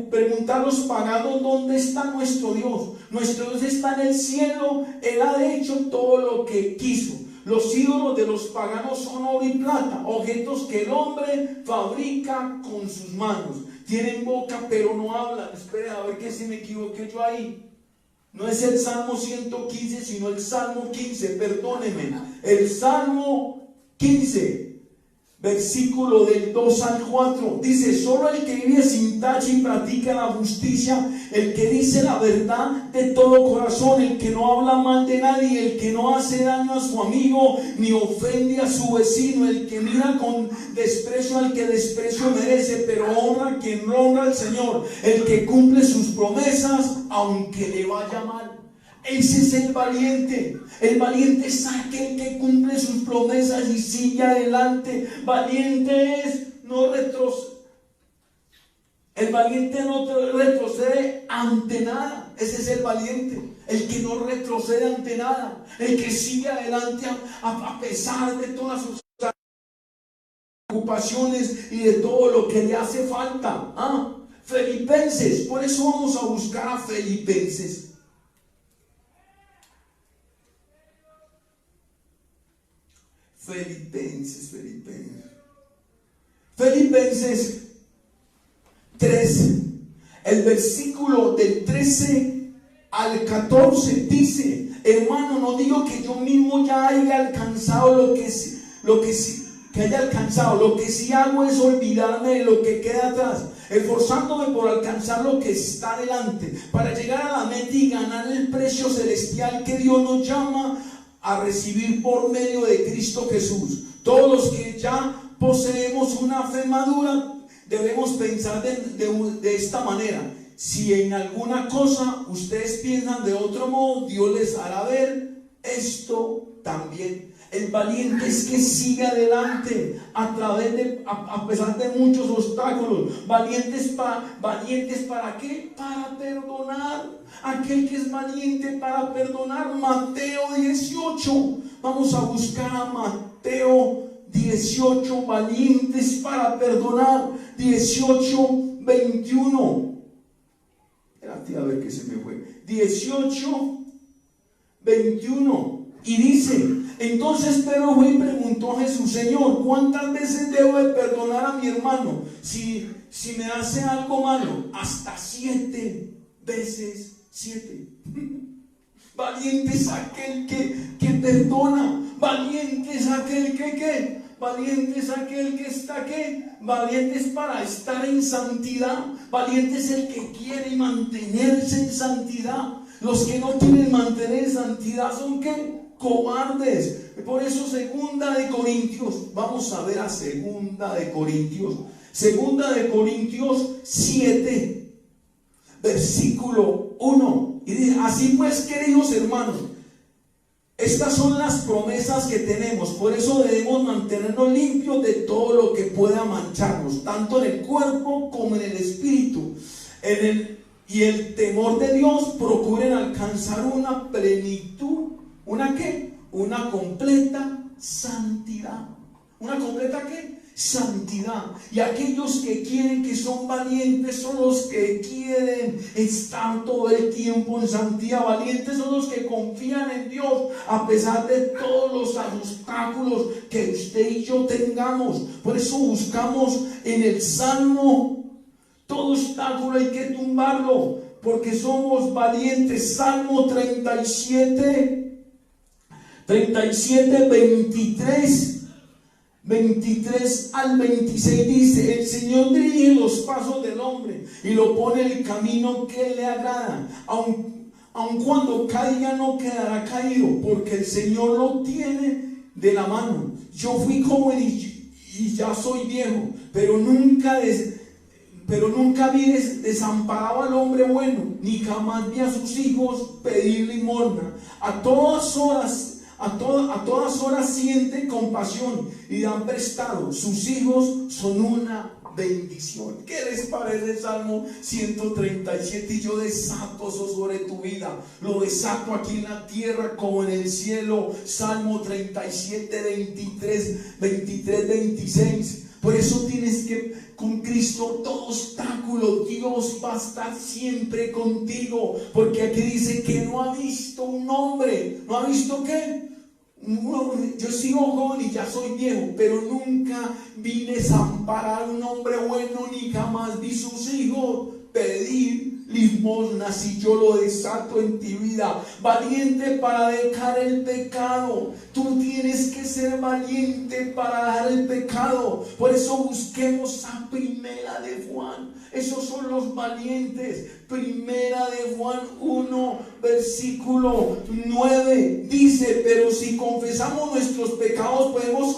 [SPEAKER 1] preguntar los paganos dónde está nuestro Dios. Nuestro Dios está en el cielo. Él ha hecho todo lo que quiso. Los ídolos de los paganos son oro y plata, objetos que el hombre fabrica con sus manos. Tienen boca pero no hablan. Espera a ver que si me equivoqué yo ahí. No es el Salmo 115, sino el Salmo 15, perdónenme. El Salmo 15, versículo del 2 al 4, dice: solo el que vive sin tacha y practica la justicia, el que dice la verdad de todo corazón, el que no habla mal de nadie, el que no hace daño a su amigo, ni ofende a su vecino, el que mira con desprecio al que desprecio merece, pero honra a quien honra al Señor, el que cumple sus promesas, aunque le vaya mal. Ese es el valiente. El valiente es aquel que cumple sus promesas y sigue adelante. Valiente es no retroceder. El valiente no retrocede ante nada. Ese es el valiente. El que no retrocede ante nada. El que sigue adelante a pesar de todas sus preocupaciones y de todo lo que le hace falta. Filipenses. Por eso vamos a buscar a Filipenses. Filipenses 3, el versículo del 13 al 14 dice: hermano, no digo que yo mismo ya haya alcanzado lo que haya alcanzado. Lo que sí hago es olvidarme de lo que queda atrás, esforzándome por alcanzar lo que está delante, para llegar a la meta y ganar el precio celestial que Dios nos llama a recibir por medio de Cristo Jesús. Todos los que ya poseemos una fe madura debemos pensar de esta manera: si en alguna cosa ustedes piensan de otro modo, Dios les hará ver esto también. El valiente es que sigue adelante a pesar de muchos obstáculos. Valientes para ¿qué? Para perdonar. Aquel que es valiente para perdonar. Mateo 18. Vamos a buscar a Mateo 18. Valientes para perdonar. 18, 21. Espérate a ver que se me fue. 18, 21. Y dice: entonces Pedro fue y preguntó a Jesús: Señor, ¿cuántas veces debo de perdonar a mi hermano si me hace algo malo? Hasta 7 veces 7. Valiente es aquel que perdona. Valiente es aquel que valiente es aquel que está valiente es para estar en santidad. Valiente es el que quiere mantenerse en santidad. Los que no quieren mantener en santidad son cobardes. Por eso segunda de Corintios, vamos a ver a segunda de Corintios 7, versículo 1, y dice: así pues, queridos hermanos, estas son las promesas que tenemos. Por eso debemos mantenernos limpios de todo lo que pueda mancharnos, tanto en el cuerpo como en el espíritu. Y el temor de Dios procuren alcanzar una plenitud. ¿Una qué? Una completa santidad. ¿Una completa qué? santidad. Y aquellos que quieren, que son valientes, son los que quieren estar todo el tiempo en santidad. Valientes son los que confían en Dios a pesar de todos los obstáculos que usted y yo tengamos. Por eso buscamos en el Salmo, todo obstáculo hay que tumbarlo, porque somos valientes. Salmo 37, 23 al 26 dice: el Señor dirige los pasos del hombre y lo pone en el camino que le agrada. Aun cuando caiga no quedará caído, porque el Señor lo tiene de la mano. Yo fui joven y ya soy viejo, pero nunca vi desamparado al hombre bueno, ni jamás vi a sus hijos pedir limosna. A todas horas siente compasión y dan prestado. Sus hijos son una bendición. ¿Qué les parece el Salmo 137? Y yo desato eso sobre tu vida. Lo desato aquí en la tierra como en el cielo. Salmo 37, 23, 26. Por eso tienes que, con Cristo, todo obstáculo, Dios va a estar siempre contigo. Porque aquí dice que no ha visto un hombre. ¿No ha visto qué? Yo sigo joven y ya soy viejo, pero nunca vi desamparar a un hombre bueno, ni jamás vi sus hijos pedir limosnas. Y yo lo desato en ti vida. Valiente para dejar el pecado. Tú tienes que ser valiente para dejar el pecado. Por eso busquemos a Primera de Juan. Esos son los valientes. Primera de Juan 1, versículo 9 dice: pero si confesamos nuestros pecados, podemos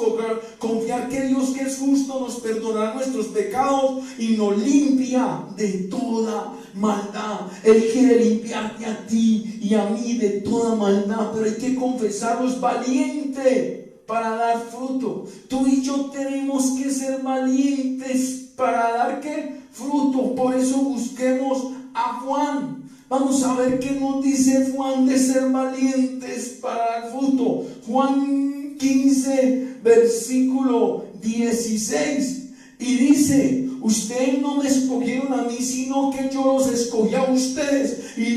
[SPEAKER 1] confiar que Dios, que es justo, nos perdonará nuestros pecados y nos limpia de toda maldad. Él quiere limpiarte a ti y a mí de toda maldad, pero hay que confesarlos. Valiente para dar fruto. Tú y yo tenemos que ser valientes para dar ¿qué? Fruto. Por eso busquemos a Juan. Vamos a ver qué nos dice Juan de ser valientes para dar fruto. Juan 15, versículo 16. Y dice: ustedes no me escogieron a mí, sino que yo los escogí a ustedes y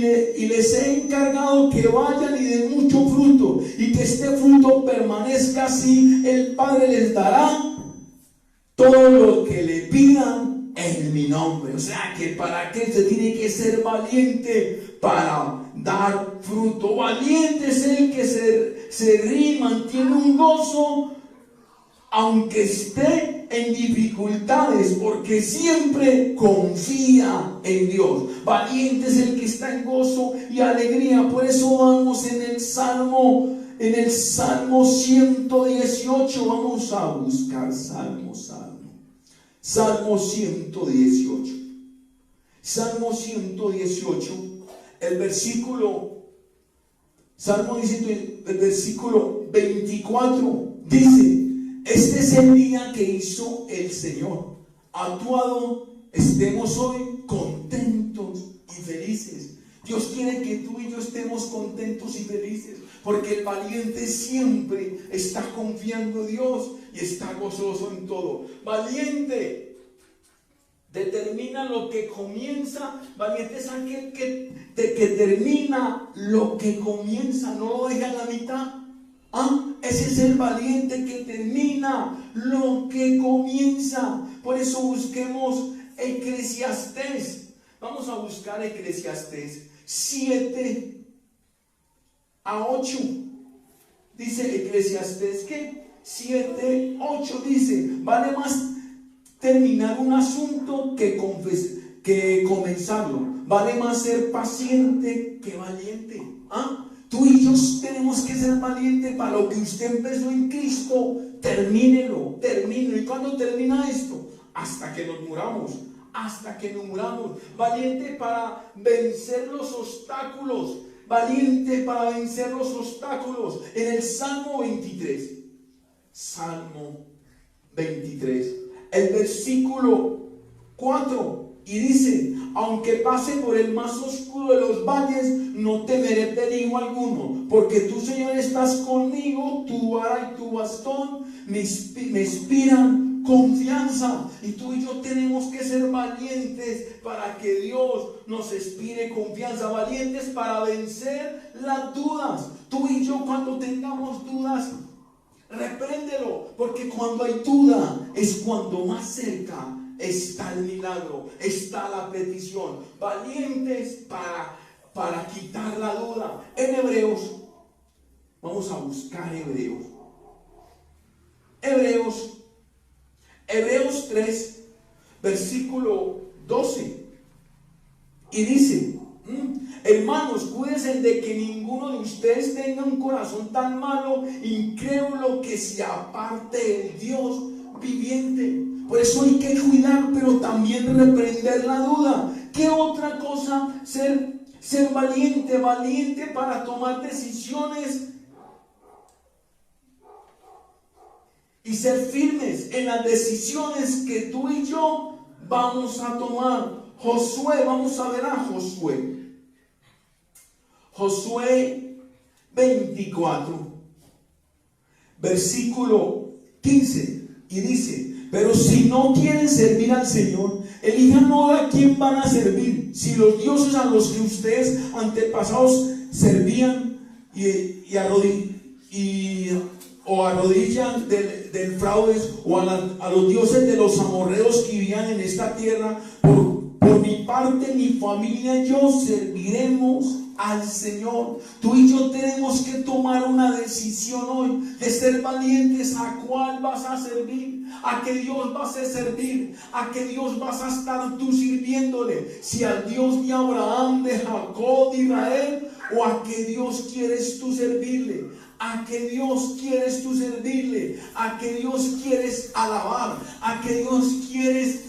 [SPEAKER 1] les he encargado que vayan y den mucho fruto, y que este fruto permanezca. Así el Padre les dará todo lo que le pidan en mi nombre. O sea que para qué se tiene que ser valiente para dar fruto. Valiente es el que se ríe, mantiene un gozo aunque esté en dificultades, porque siempre confía en Dios. Valiente es el que está en gozo y alegría. Por eso vamos en el Salmo 118. Vamos a buscar Salmo 118. Salmo 118, el versículo 24 dice: este es el día que hizo el Señor. Actuado estemos hoy contentos y felices. Dios quiere que tú y yo estemos contentos y felices, porque el valiente siempre está confiando en Dios y está gozoso en todo. Valiente determina lo que comienza. Valiente es aquel que termina lo que comienza, no lo deja a la mitad. Ese es el valiente que termina lo que comienza. Por eso busquemos Eclesiastés. Vamos a buscar Eclesiastés 7 a 8. Dice Eclesiastés que 7, 8 dice: vale más terminar un asunto que comenzarlo. Vale más ser paciente que valiente. Tú y yo tenemos que ser valientes para lo que usted empezó en Cristo. Termínelo. ¿Y cuándo termina esto? Hasta que nos muramos. Valiente para vencer los obstáculos. En el Salmo 23, el versículo 4, y dice: aunque pase por el más oscuro de los valles, no temeré peligro alguno, porque tú, Señor, estás conmigo. Tu vara y tu bastón me inspiran confianza. Y tú y yo tenemos que ser valientes para que Dios nos inspire confianza. Valientes para vencer las dudas. Tú y yo, cuando tengamos dudas, repréndelo, porque cuando hay duda es cuando más cerca está el milagro, está la petición. Valientes para quitar la duda. En Hebreos, vamos a buscar Hebreos 3, versículo 12. Y dice: hermanos, cuídense de que ninguno de ustedes tenga un corazón tan malo, incrédulo, que se aparte del Dios viviente. Por eso hay que cuidar, pero también reprender la duda. ¿Qué otra cosa? Ser valiente para tomar decisiones y ser firmes en las decisiones que tú y yo vamos a tomar. Josué, vamos a ver a Josué. Josué 24, versículo 15, y dice: pero si no quieren servir al Señor, elijan ahora a quién van a servir. Si los dioses a los que ustedes antepasados servían o arrodillan del fraudes, o a los dioses de los amorreos que vivían en esta tierra, por mi parte, mi familia y yo serviremos al Señor. Tú y yo tenemos que tomar una decisión hoy de ser valientes. ¿A cuál vas a servir? ¿A qué Dios vas a servir? ¿A qué Dios vas a estar tú sirviéndole? ¿Si al Dios de Abraham, de Jacob, de Israel, o a qué Dios quieres tú servirle? ¿A qué Dios quieres tú servirle? ¿A qué Dios quieres alabar? ¿A qué Dios quieres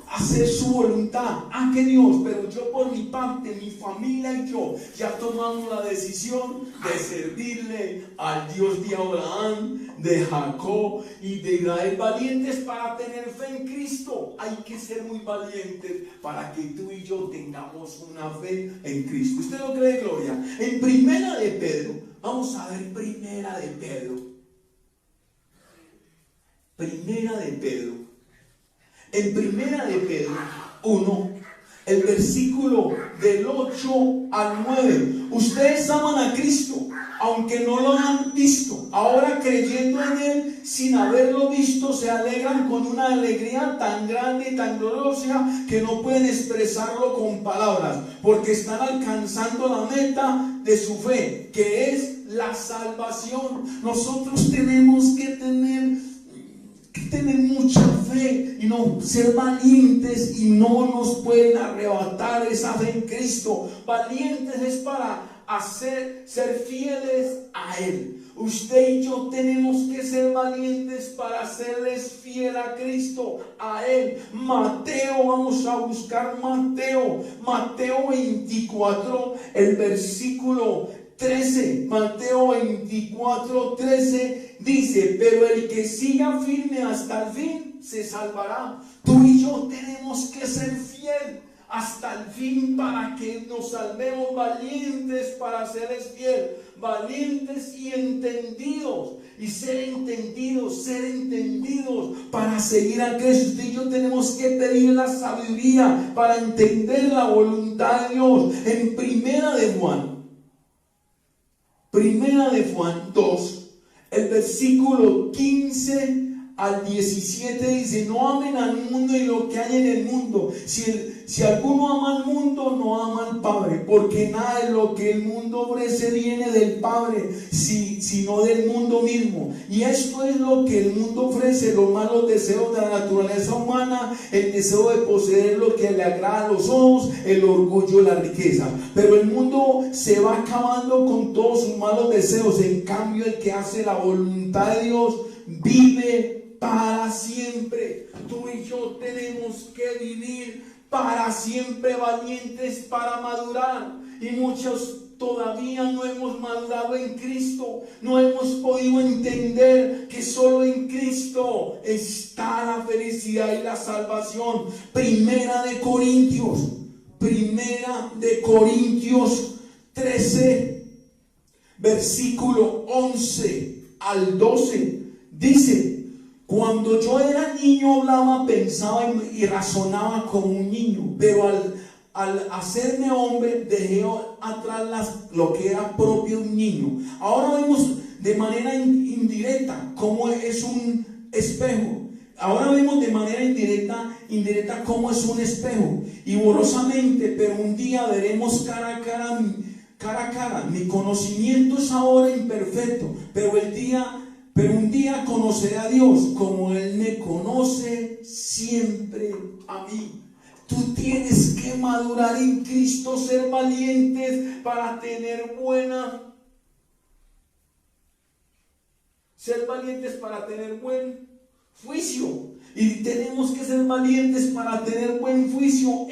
[SPEAKER 1] hacer su voluntad? ¿A qué Dios? Pero yo, por mi parte, mi familia y yo ya tomamos la decisión de servirle al Dios de Abraham, de Jacob y de Israel. Valientes para tener fe en Cristo. Hay que ser muy valientes para que tú y yo tengamos una fe en Cristo. ¿Usted lo cree, Gloria? En Primera de Pedro, vamos a ver Primera de Pedro. Primera de Pedro. En Primera de Pedro 1, el versículo del 8 al 9. Ustedes aman a Cristo, aunque no lo han visto. Ahora, creyendo en Él, sin haberlo visto, se alegran con una alegría tan grande y tan gloriosa que no pueden expresarlo con palabras, porque están alcanzando la meta de su fe, que es la salvación. Nosotros tenemos que tener mucha fe y no ser valientes, y no nos pueden arrebatar esa fe en Cristo. Valientes es para ser fieles a Él. Usted y yo tenemos que ser valientes para serles fiel a Cristo, a Él. Mateo, vamos a buscar Mateo 24, el versículo 13. Mateo 24, 13 dice: pero el que siga firme hasta el fin se salvará. Tú y yo tenemos que ser fiel hasta el fin para que nos salvemos. Valientes para serles fiel, valientes y entendidos. Y ser entendidos para seguir a Cristo. Usted y yo tenemos que pedir la sabiduría para entender la voluntad de Dios. En Primera de Juan 2, el versículo 15 al 17 dice: no amen al mundo y lo que hay en el mundo. Si alguno ama al mundo, no ama al Padre, porque nada de lo que el mundo ofrece viene del Padre, sino del mundo mismo. Y esto es lo que el mundo ofrece: los malos deseos de la naturaleza humana, el deseo de poseer lo que le agrada a los ojos, el orgullo, la riqueza. Pero el mundo se va acabando con todos sus malos deseos. En cambio, el que hace la voluntad de Dios vive para siempre. Tú y yo tenemos que vivir para siempre, valientes para madurar. Y muchos todavía no hemos madurado en Cristo. No hemos podido entender que solo en Cristo está la felicidad y la salvación. Primera de Corintios 13, versículo 11 al 12 dice: Cuando yo era niño hablaba, pensaba y razonaba como un niño, pero al hacerme hombre dejé atrás lo que era propio de un niño. Ahora vemos de manera indirecta cómo es un espejo. Ahora vemos de manera indirecta cómo es un espejo, y borrosamente, pero un día veremos cara a cara. Mi conocimiento es ahora imperfecto, pero un día conoceré a Dios como Él me conoce siempre a mí. Tú tienes que madurar en Cristo, ser valientes para tener buen juicio. Y tenemos que ser valientes para tener buen juicio.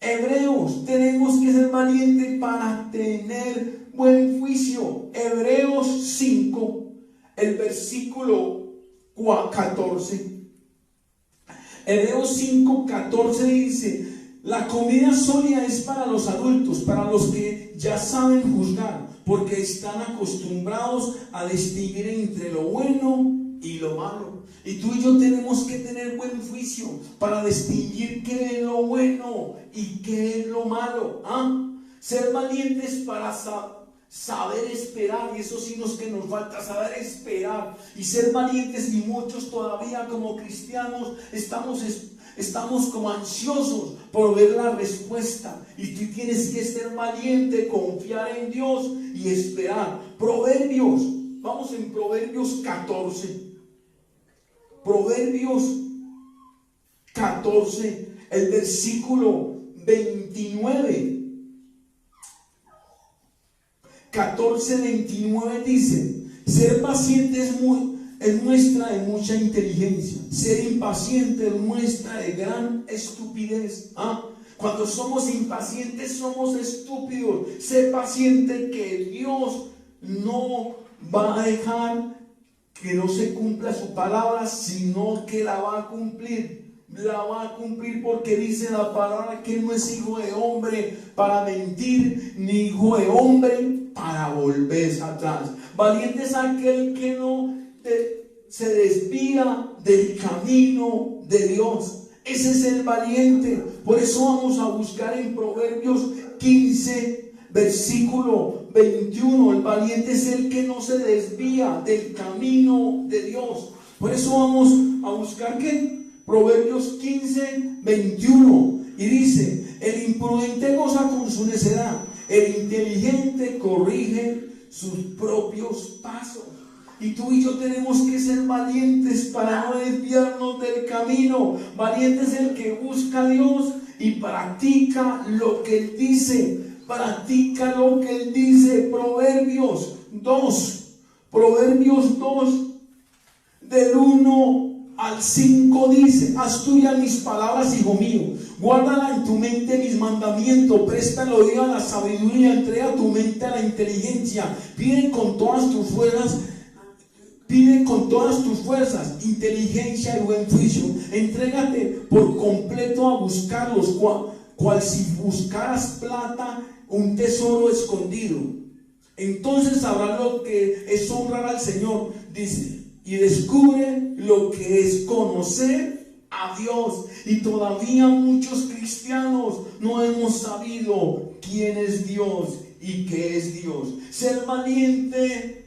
[SPEAKER 1] Hebreos, tenemos que ser valientes para tener buen juicio. Hebreos 5, el versículo 14. Hebreos 5:14 dice: la comida sólida es para los adultos, para los que ya saben juzgar, porque están acostumbrados a distinguir entre lo bueno y lo malo. Y tú y yo tenemos que tener buen juicio para distinguir qué es lo bueno y qué es lo malo. Ser valientes para saber esperar, y eso sí que nos falta, saber esperar y ser valientes. Y muchos todavía como cristianos estamos como ansiosos por ver la respuesta, y tú tienes que ser valiente, confiar en Dios y esperar. Proverbios, vamos en Proverbios 14. Proverbios 14, el versículo 29. 14:29 dice: ser paciente es muestra de mucha inteligencia, ser impaciente es muestra de gran estupidez. Cuando somos impacientes somos estúpidos. Sé paciente, que Dios no va a dejar que no se cumpla su palabra, sino que la va a cumplir. La va a cumplir, porque dice la palabra que no es hijo de hombre para mentir, ni hijo de hombre para volverse atrás. Valiente es aquel que no se desvía del camino de Dios. Ese es el valiente. Por eso vamos a buscar en Proverbios 15, versículo 21. El valiente es el que no se desvía del camino de Dios. Por eso vamos a buscar ¿qué? Proverbios 15, 21. Y dice: el imprudente goza con su necedad, el inteligente corrige sus propios pasos. Y tú y yo tenemos que ser valientes para no desviarnos del camino. Valiente es el que busca a Dios y practica lo que Él dice. Practica lo que Él dice. Proverbios 2, del 1 al 5 dice: haz tuya mis palabras, hijo mío, guárdala en tu mente mis mandamientos, presta el oído a la sabiduría, entrega tu mente a la inteligencia, pide con todas tus fuerzas inteligencia y buen juicio. Entrégate por completo a buscarlos, cual si buscaras plata, un tesoro escondido. Entonces sabrás lo que es honrar al Señor, dice, y descubre lo que es conocer a Dios. Y todavía muchos cristianos no hemos sabido quién es Dios y qué es Dios. Ser valiente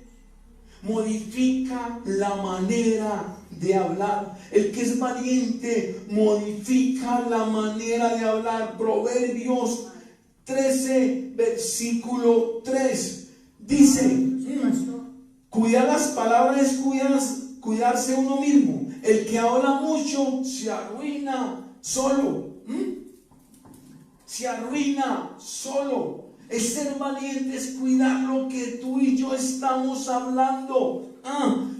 [SPEAKER 1] modifica la manera de hablar. El que es valiente modifica la manera de hablar. Proverbios 13, versículo 3 dice: cuidar las palabras es cuidarse uno mismo. El que habla mucho se arruina solo. Se arruina solo. Es ser valiente, es cuidar lo que tú y yo estamos hablando.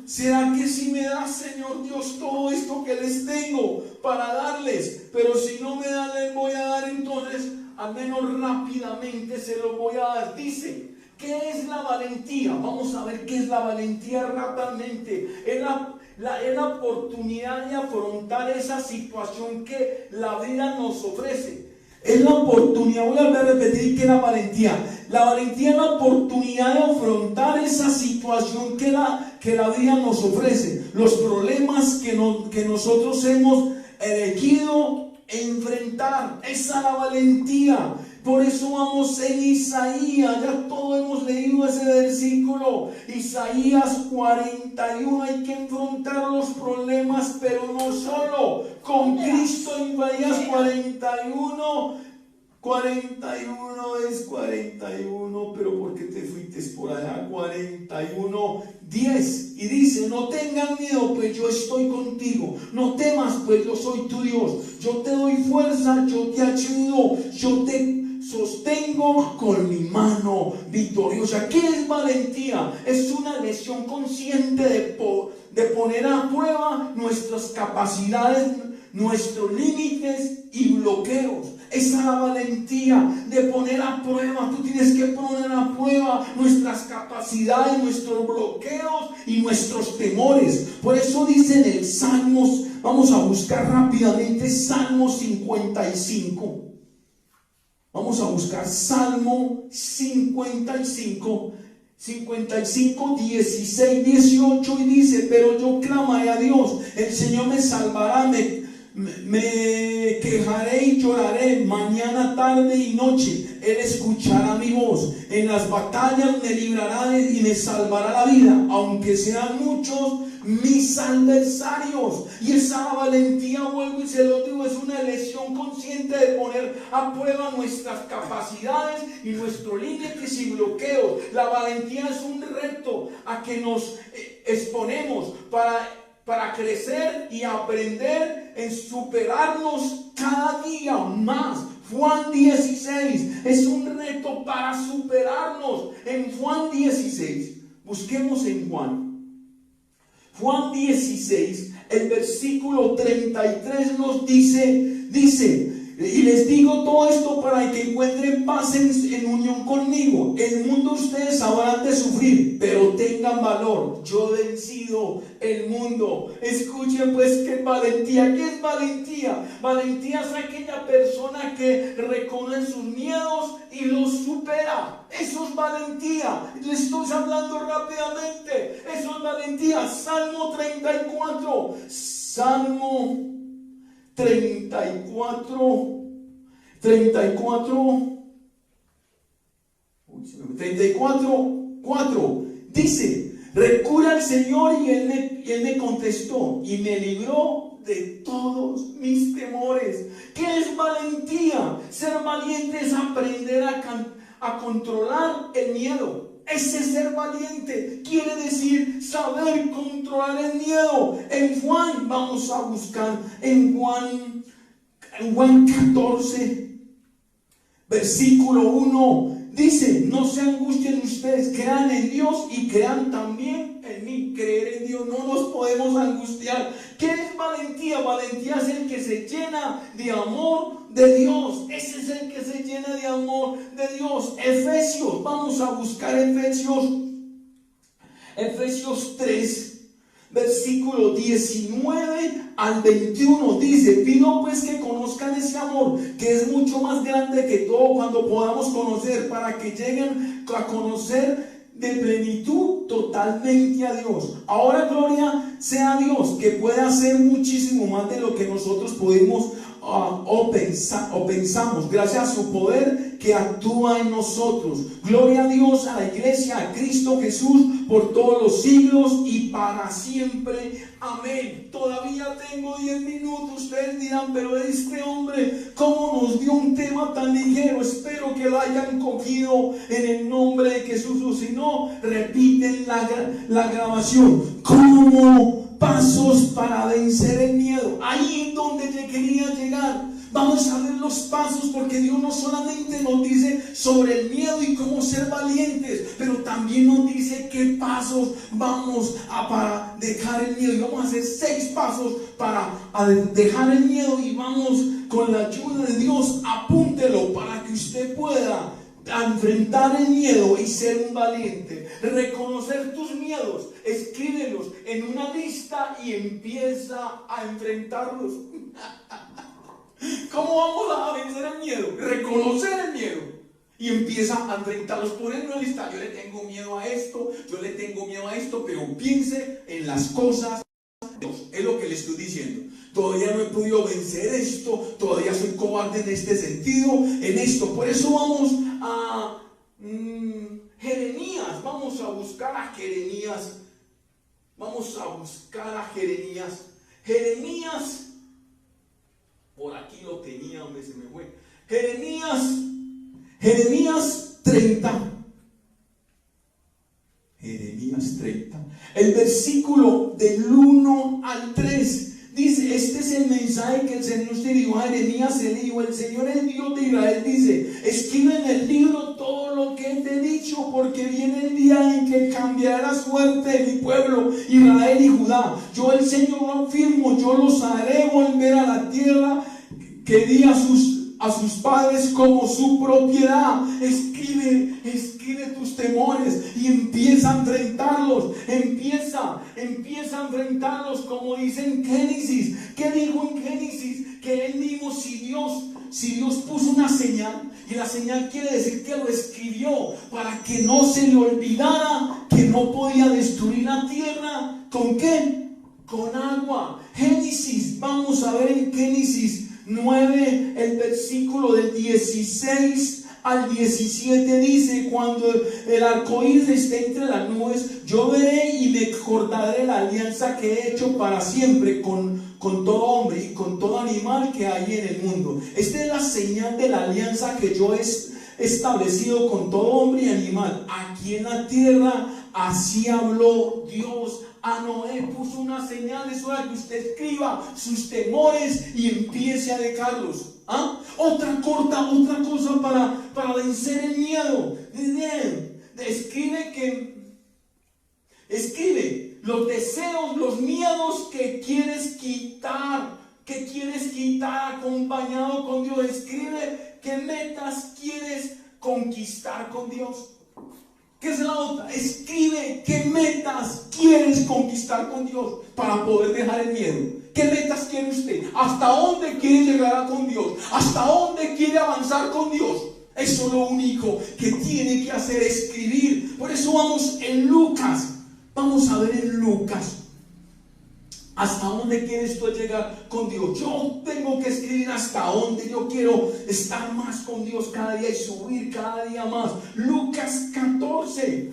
[SPEAKER 1] ¿Será que si me da, Señor Dios, todo esto que les tengo para darles? Pero si no me da, les voy a dar, entonces al menos rápidamente se lo voy a dar. Dice: ¿qué es la valentía? Vamos a ver qué es la valentía rápidamente. Es la oportunidad de afrontar esa situación que la vida nos ofrece. Es la oportunidad, voy a repetir qué es la valentía. La valentía es la oportunidad de afrontar esa situación que la vida nos ofrece, los problemas que nosotros hemos elegido enfrentar. Esa es la valentía. Por eso vamos en Isaías, ya todos hemos leído ese versículo, Isaías 41, hay que enfrentar los problemas, pero no solo, con Cristo. En Isaías 41 es 41, pero ¿por qué te fuiste por allá? 41:10, y dice: no tengan miedo, pues yo estoy contigo, no temas, pues yo soy tu Dios, yo te doy fuerza, yo te ayudo, yo te sostengo con mi mano victoriosa. ¿Qué es valentía? Es una elección consciente de poner a prueba nuestras capacidades, nuestros límites y bloqueos. Esa es la valentía, de poner a prueba. Tú tienes que poner a prueba nuestras capacidades, nuestros bloqueos y nuestros temores. Por eso dice en el Salmos, vamos a buscar rápidamente Salmo 55. Vamos a buscar Salmo 55, 16, 18, y dice: pero yo clamaré a Dios, el Señor me salvará, me quejaré y lloraré mañana, tarde y noche. Él escuchará mi voz, en las batallas me librará y me salvará la vida, aunque sean muchos mis adversarios. Y esa valentía, vuelvo y se lo digo, es una elección consciente de poner a prueba nuestras capacidades y nuestros límites y bloqueos. La valentía es un reto a que nos exponemos para crecer y aprender en superarnos cada día más. Juan 16 es un reto para superarnos. En Juan 16, busquemos en Juan 16, el versículo 33 nos dice: y les digo todo esto para que encuentren paz en unión conmigo. El mundo ustedes habrán de sufrir, pero tengan valor, yo he vencido el mundo. Escuchen pues qué es valentía. ¿Qué es valentía? Valentía es aquella persona que reconoce sus miedos y los supera. Eso es valentía. Les estoy hablando rápidamente. Eso es valentía. Salmo 34. Salmo 34, 4 dice: recurre al Señor y Él me contestó y me libró de todos mis temores. ¿Qué es valentía? Ser valiente es aprender a controlar el miedo. Ese ser valiente quiere decir saber controlar el miedo. En Juan, vamos a buscar en Juan 14, versículo 1, dice: no se angustien ustedes, crean en Dios y crean también en mí. Creer en Dios, no nos podemos angustiar. ¿Qué es valentía? Valentía es el que se llena de amor de Dios. Ese es el que se llena de amor de Dios. Efesios, vamos a buscar Efesios 3, versículo 19 al 21, dice: pido pues que conozcan ese amor, que es mucho más grande que todo cuando podamos conocer, para que lleguen a conocer de plenitud totalmente a Dios. Ahora gloria sea a Dios, que puede hacer muchísimo más de lo que nosotros podemos o pensamos, gracias a su poder que actúa en nosotros. Gloria a Dios, a la iglesia, a Cristo Jesús, por todos los siglos y para siempre. Amén. Todavía tengo 10 minutos. Ustedes dirán: pero este hombre, ¿cómo nos dio un tema tan ligero? Espero que lo hayan cogido en el nombre de Jesús, o si no, repiten la grabación. ¿Cómo? Pasos para vencer el miedo. Ahí es donde te quería llegar. Vamos a ver los pasos, porque Dios no solamente nos dice sobre el miedo y cómo ser valientes, pero también nos dice qué pasos vamos a para dejar el miedo. Y vamos a hacer 6 pasos para dejar el miedo, y vamos con la ayuda de Dios. Apúntelo para que usted pueda enfrentar el miedo y ser un valiente. Reconocer tus miedos, escríbelos en una lista y empieza a enfrentarlos. ¿Cómo vamos a vencer el miedo? Reconocer el miedo Y empieza a enfrentarlos, por una lista. Yo le tengo miedo a esto, yo le tengo miedo a esto, pero piense en las cosas de Dios. Es lo que le estoy diciendo. Todavía no he podido vencer esto, todavía soy cobarde en este sentido, en esto. Por eso vamos a Jeremías, vamos a buscar a Jeremías. Vamos a buscar a Jeremías. Jeremías, por aquí lo tenía, donde se me fue. Jeremías 30. Jeremías 30. El versículo del 1 al 3. Dice, este es el mensaje que el Señor se dio a Jeremías, el hijo. El Señor, el Dios de Israel, dice: escribe en el libro todo lo que te he dicho, porque viene el día en que cambiará la suerte de mi pueblo, Israel y Judá. Yo, el Señor, lo afirmo, yo los haré volver a la tierra que di a sus padres como su propiedad. Escribe tus temores y empieza a enfrentarlos. Empieza a enfrentarlos, como dice en Génesis. ¿Qué dijo en Génesis? Que él mismo, si Dios puso una señal, y la señal quiere decir que lo escribió para que no se le olvidara que no podía destruir la tierra. ¿Con qué? Con agua. Génesis, vamos a ver en Génesis 9, el versículo del 16 al 17 dice: cuando el arco iris esté entre las nubes, yo veré y me acordaré de la alianza que he hecho para siempre con todo hombre y con todo animal que hay en el mundo. Esta es la señal de la alianza que yo he establecido con todo hombre y animal aquí en la tierra. Así habló Dios a Noé. Puso una señal. Es hora que usted escriba sus temores y empiece a dejarlos. Otra cosa para vencer el miedo. Escribe los deseos, los miedos que quieres quitar, acompañado con Dios. Escribe qué metas quieres conquistar con Dios. ¿Qué es la otra? Escribe qué metas quieres conquistar con Dios para poder dejar el miedo. ¿Qué metas quiere usted? ¿Hasta dónde quiere llegar con Dios? ¿Hasta dónde quiere avanzar con Dios? Eso es lo único que tiene que hacer, escribir. Por eso vamos en Lucas. Vamos a ver en Lucas. ¿Hasta dónde quieres tú llegar con Dios? Yo tengo que escribir hasta dónde yo quiero estar más con Dios cada día y subir cada día más. Lucas 14,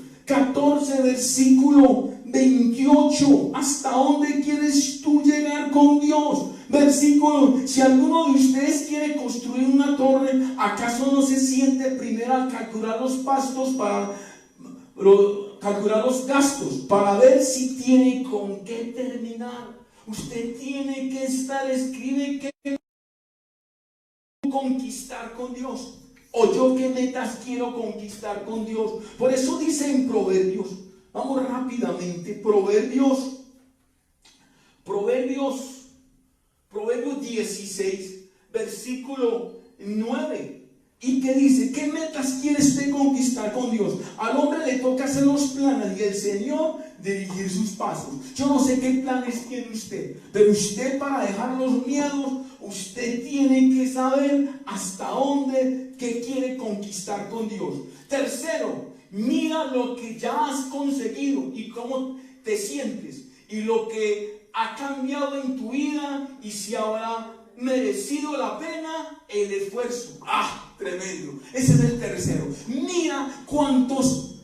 [SPEAKER 1] versículo 28. ¿Hasta dónde quieres tú llegar con Dios? Versículo: si alguno de ustedes quiere construir una torre, ¿acaso no se siente primero al calcular los gastos para ver si tiene con qué terminar? Usted tiene que escribe qué conquistar con Dios, o yo qué metas quiero conquistar con Dios. Por eso dice en Proverbios, vamos rápidamente, Proverbios 16, versículo 9. ¿Y qué dice? ¿Qué metas quiere usted conquistar con Dios? Al hombre le toca hacer los planes y el Señor dirigir sus pasos. Yo no sé qué planes tiene usted, pero usted, para dejar los miedos, usted tiene que saber hasta dónde, qué quiere conquistar con Dios. Tercero, mira lo que ya has conseguido y cómo te sientes y lo que ha cambiado en tu vida y si habrá merecido la pena el esfuerzo. Tremendo. Ese es el tercero. Mira cuántos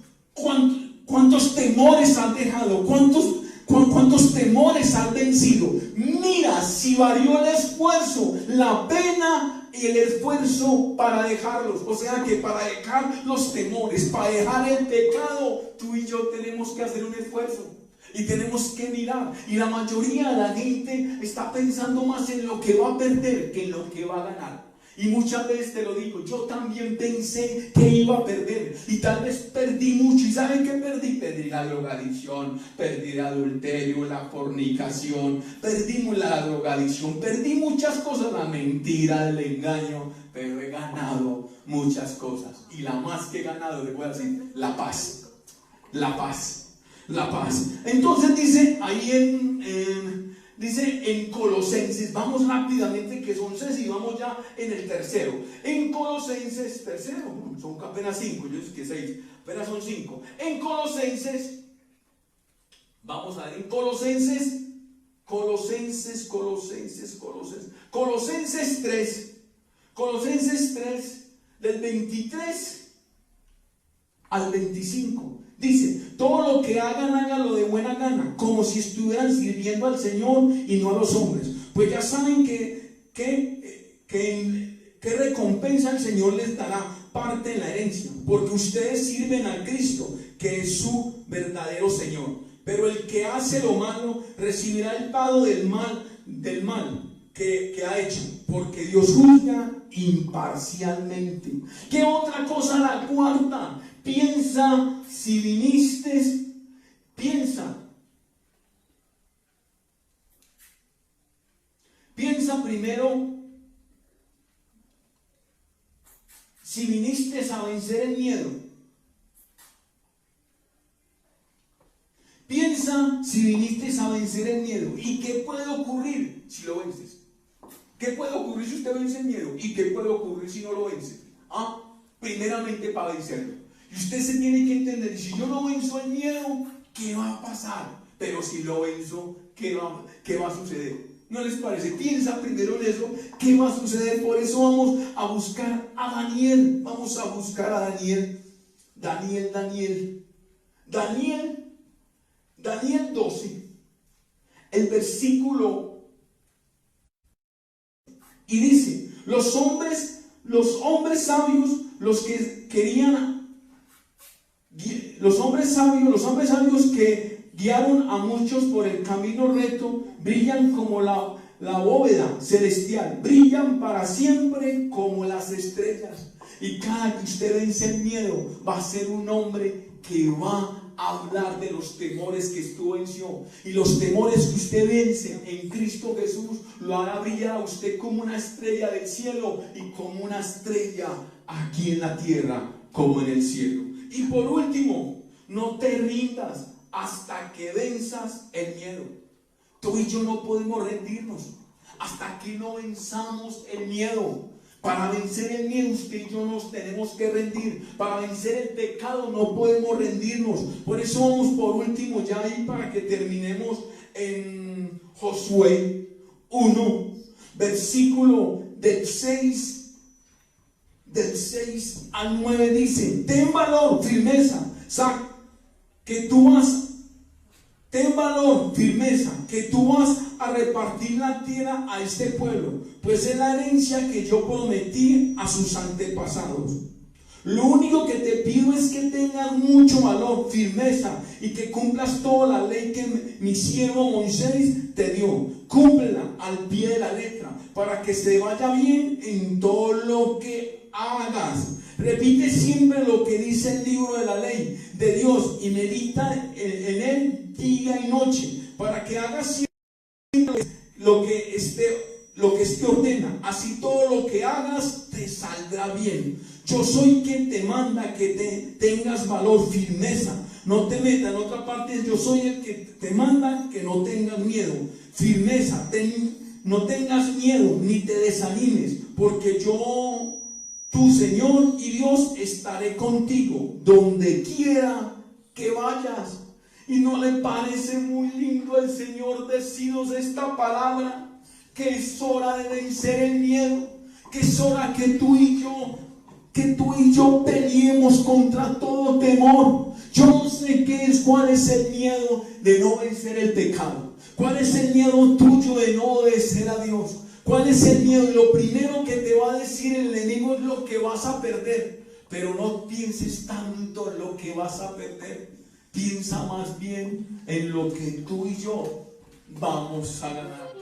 [SPEAKER 1] temores has dejado, cuántos temores has vencido. Mira si valió el esfuerzo, la pena y el esfuerzo para dejarlos. O sea que para dejar los temores, para dejar el pecado, tú y yo tenemos que hacer un esfuerzo. Y tenemos que mirar. Y la mayoría de la gente está pensando más en lo que va a perder que en lo que va a ganar. Y muchas veces te lo digo, yo también pensé que iba a perder. Y tal vez perdí mucho. ¿Y saben qué perdí? Perdí la drogadicción, perdí el adulterio, la fornicación, perdimos la drogadicción, perdí muchas cosas, la mentira, el engaño. Pero he ganado muchas cosas. Y la más que he ganado, les voy a decir, la paz. La paz. La paz. Entonces dice ahí dice en Colosenses, vamos rápidamente que son 6 y vamos ya en el tercero. En Colosenses, tercero, son apenas 5, yo sé que 6, apenas son 5. En Colosenses, vamos a ver, en Colosenses 3, del 23 al 25. Dice, todo lo que hagan, hágalo de buena gana, como si estuvieran sirviendo al Señor y no a los hombres. Pues ya saben que recompensa el Señor les dará parte en la herencia, porque ustedes sirven a Cristo, que es su verdadero Señor. Pero el que hace lo malo recibirá el pago del mal que ha hecho, porque Dios juzga imparcialmente. ¿Qué otra cosa? La cuarta. Piensa si viniste, piensa primero si viniste a vencer el miedo. Piensa si viniste a vencer el miedo. ¿Y qué puede ocurrir si lo vences? ¿Qué puede ocurrir si usted vence el miedo? ¿Y qué puede ocurrir si no lo vence? Primeramente para vencerlo. Y usted se tiene que entender, si yo no venzo el miedo, ¿qué va a pasar? Pero si lo venzo, ¿qué va a suceder? ¿No les parece? Piensa primero en eso, ¿qué va a suceder? Por eso vamos a buscar a Daniel. Vamos a buscar a Daniel. Daniel 12, el versículo, y dice, los hombres sabios, los hombres sabios que guiaron a muchos por el camino recto, brillan como la bóveda celestial, brillan para siempre como las estrellas. Y cada que usted vence el miedo, va a ser un hombre que va a hablar de los temores que usted venció. Y los temores que usted vence en Cristo Jesús lo hará brillar a usted como una estrella del cielo y como una estrella aquí en la tierra como en el cielo. Y por último, no te rindas hasta que venzas el miedo. Tú y yo no podemos rendirnos hasta que no venzamos el miedo. Para vencer el miedo, usted y yo nos tenemos que rendir. Para vencer el pecado no podemos rendirnos. Por eso vamos por último ya ahí para que terminemos en Josué 1, versículo del 6 al 9 dice: ten valor, firmeza, ten valor, firmeza, que tú vas a repartir la tierra a este pueblo, pues es la herencia que yo prometí a sus antepasados. Lo único que te pido es que tengas mucho valor, firmeza, y que cumplas toda la ley que mi siervo Moisés te dio. Cúmplela al pie de la letra, para que se vaya bien en todo lo que hagas. Repite siempre lo que dice el libro de la ley de Dios y medita en él día y noche, para que hagas siempre lo que este ordena. Así todo lo que hagas te saldrá bien. Yo soy quien te manda que tengas valor, firmeza. No te metas en otra parte. Yo soy el que te manda que no tengas miedo, firmeza. No tengas miedo ni te desanimes, porque yo, tu Señor y Dios, estaré contigo donde quiera que vayas. ¿Y no le parece muy lindo el Señor decirnos esta palabra? Que es hora de vencer el miedo, que es hora que tú y yo peleemos contra todo temor. Yo no sé cuál es el miedo de no vencer el pecado. ¿Cuál es el miedo tuyo de no obedecer a Dios? ¿Cuál es el miedo? Y lo primero que te va a decir el enemigo es lo que vas a perder. Pero no pienses tanto en lo que vas a perder. Piensa más bien en lo que tú y yo vamos a ganar.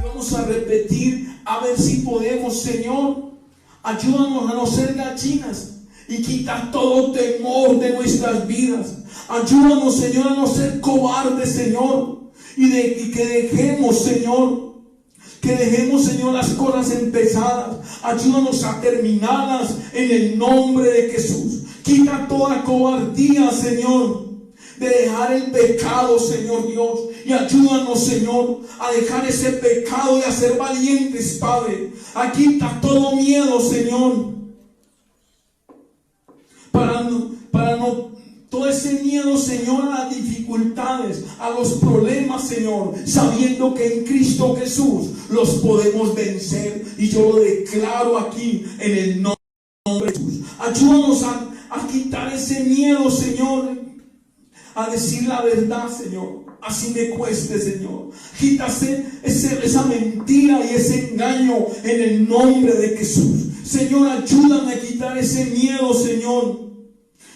[SPEAKER 1] Vamos a repetir, a ver si podemos. Señor, ayúdanos a no ser gallinas y quitar todo temor de nuestras vidas. Ayúdanos, Señor, a no ser cobardes, Señor. y que dejemos, Señor, las cosas empezadas. Ayúdanos a terminarlas en el nombre de Jesús. Quita toda cobardía, Señor, de dejar el pecado, Señor Dios. Y ayúdanos, Señor, a dejar ese pecado y a ser valientes, Padre. Quita todo miedo, Señor. Todo ese miedo, Señor, a las dificultades, a los problemas, Señor, sabiendo que en Cristo Jesús los podemos vencer. Y yo lo declaro aquí en el nombre de Jesús. Ayúdanos a quitar ese miedo, Señor, a decir la verdad, Señor, así me cueste, Señor. Quítase esa mentira y ese engaño en el nombre de Jesús. Señor, ayúdame a quitar ese miedo, Señor,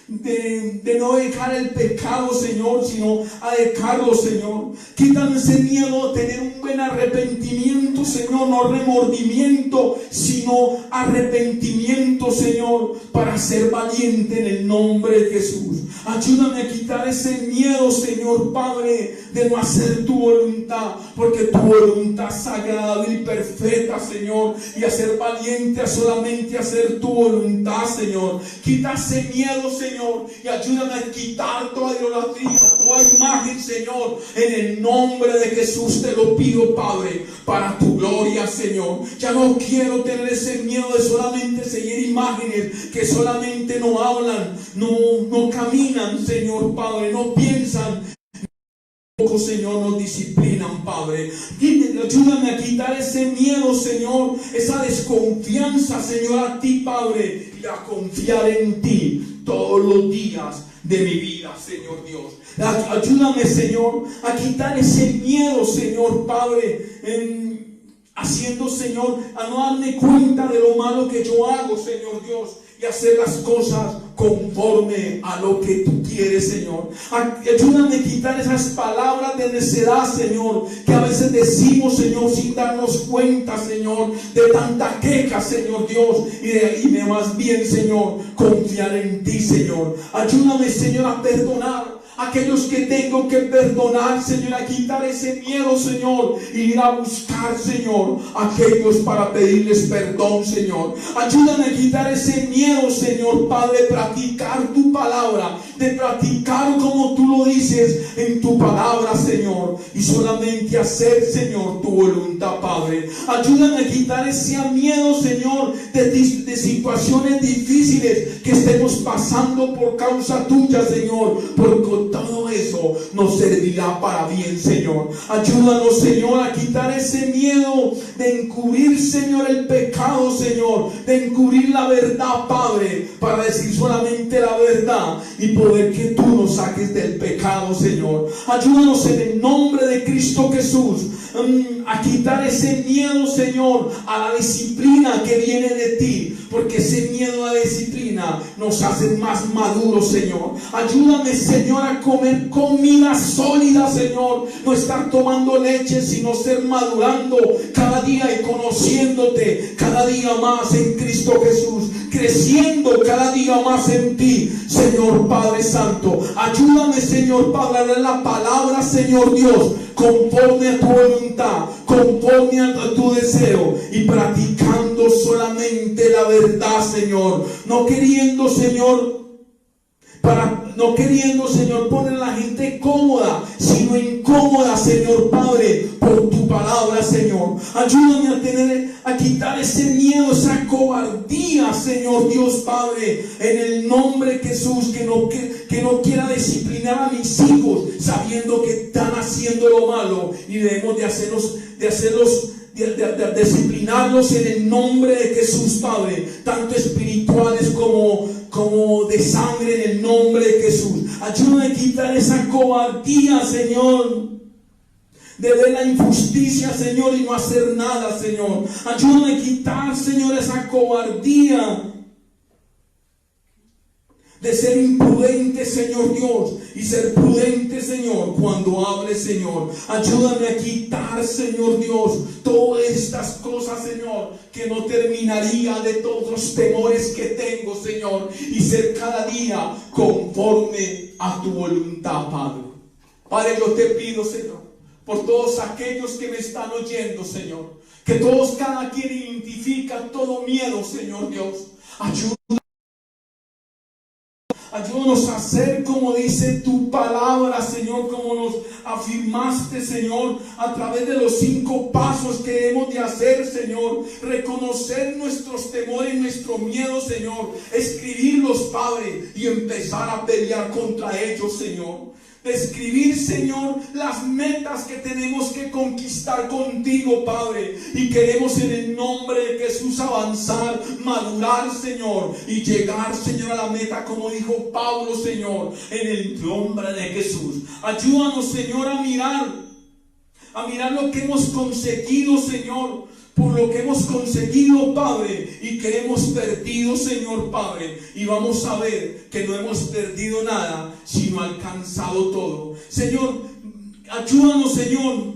[SPEAKER 1] de no dejar el pecado, Señor, sino a dejarlo, Señor. Quítame ese miedo a tener un buen arrepentimiento, Señor, no remordimiento, sino arrepentimiento, Señor, para ser valiente en el nombre de Jesús. Ayúdame a quitar ese miedo, Señor Padre, de no hacer tu voluntad, porque tu voluntad es sagrada y perfecta, Señor, y a ser valiente a solamente hacer tu voluntad, Señor. Quita ese miedo, Señor, y ayúdame a quitar toda idolatría, toda imagen, Señor, en el nombre de Jesús te lo pido, Padre, para tu gloria, Señor. Ya no quiero tener ese miedo de solamente seguir imágenes que solamente no hablan, no caminan, Señor Padre, no piensan. Señor, nos disciplinan, Padre. Ayúdame a quitar ese miedo, Señor, esa desconfianza, Señor, a ti, Padre, y a confiar en ti todos los días de mi vida, Señor Dios. Ayúdame, Señor, a quitar ese miedo, Señor Padre, haciendo, Señor, a no darme cuenta de lo malo que yo hago, Señor Dios, y hacer las cosas conforme a lo que tú quieres, Señor. Ayúdame a quitar esas palabras de necedad, Señor, que a veces decimos, Señor, sin darnos cuenta, Señor, de tanta queja, Señor Dios, y de más bien, Señor, confiar en ti, Señor. Ayúdame, Señor, a perdonar aquellos que tengo que perdonar, Señor, a quitar ese miedo, Señor, y ir a buscar, Señor, aquellos para pedirles perdón, Señor. Ayúdame a quitar ese miedo, Señor Padre, de practicar tu palabra, de practicar como tú lo dices en tu palabra, Señor, y solamente hacer, Señor, tu voluntad, Padre. Ayúdame a quitar ese miedo, Señor, de situaciones difíciles que estemos pasando por causa tuya, Señor, porque todo eso nos servirá para bien, Señor. Ayúdanos, Señor, a quitar ese miedo de encubrir, Señor, el pecado, Señor, de encubrir la verdad, Padre, para decir solamente la verdad y poder que tú nos saques del pecado, Señor. Ayúdanos en el nombre de Cristo Jesús a quitar ese miedo, Señor, a la disciplina que viene de ti, porque ese miedo a la disciplina nos hace más maduros, Señor. Ayúdame, Señor, a comer comida sólida, Señor, no estar tomando leche, sino ser madurando cada día y conociéndote cada día más en Cristo Jesús, creciendo cada día más en ti, Señor Padre Santo. Ayúdame, Señor Padre, a leer la palabra, Señor Dios, conforme a tu voluntad, conforme a tu deseo, y practicando solamente la verdad, Señor, no queriendo, Señor, poner a la gente cómoda, sino incómoda, Señor Padre, por tu palabra, Señor. Ayúdame a quitar ese miedo, esa cobardía, Señor Dios Padre, en el nombre de Jesús, que no quiera disciplinar a mis hijos, sabiendo que están haciendo lo malo, y debemos de disciplinarlos en el nombre de Jesús, Padre, tanto espirituales como de sangre, en el nombre de Jesús. Ayúdame a quitar esa cobardía, Señor, de ver la injusticia, Señor, y no hacer nada, Señor. Ayúdame a quitar, Señor, esa cobardía de ser imprudente, Señor Dios, y ser prudente, Señor, cuando hable, Señor. Ayúdame a quitar, Señor Dios, todas estas cosas, Señor, que no terminaría, de todos los temores que tengo, Señor, y ser cada día conforme a tu voluntad, Padre. Padre, yo te pido, Señor, por todos aquellos que me están oyendo, Señor. Que todos, cada quien identifica todo miedo, Señor Dios. Ayúdanos a hacer como dice tu palabra, Señor, como nos afirmaste, Señor, a través de los 5 pasos que hemos de hacer, Señor. Reconocer nuestros temores, nuestro miedo, Señor. Escribirlos, Padre, y empezar a pelear contra ellos, Señor. Describir, Señor, las metas que tenemos que conquistar contigo, Padre. Y queremos en el nombre de Jesús avanzar, madurar, Señor, y llegar, Señor, a la meta, como dijo Pablo, Señor, en el nombre de Jesús. Ayúdanos, Señor, a mirar lo que hemos conseguido, Señor. Por lo que hemos conseguido, Padre, y que hemos perdido, Señor, Padre. Y vamos a ver que no hemos perdido nada, sino alcanzado todo. Señor, ayúdanos, Señor.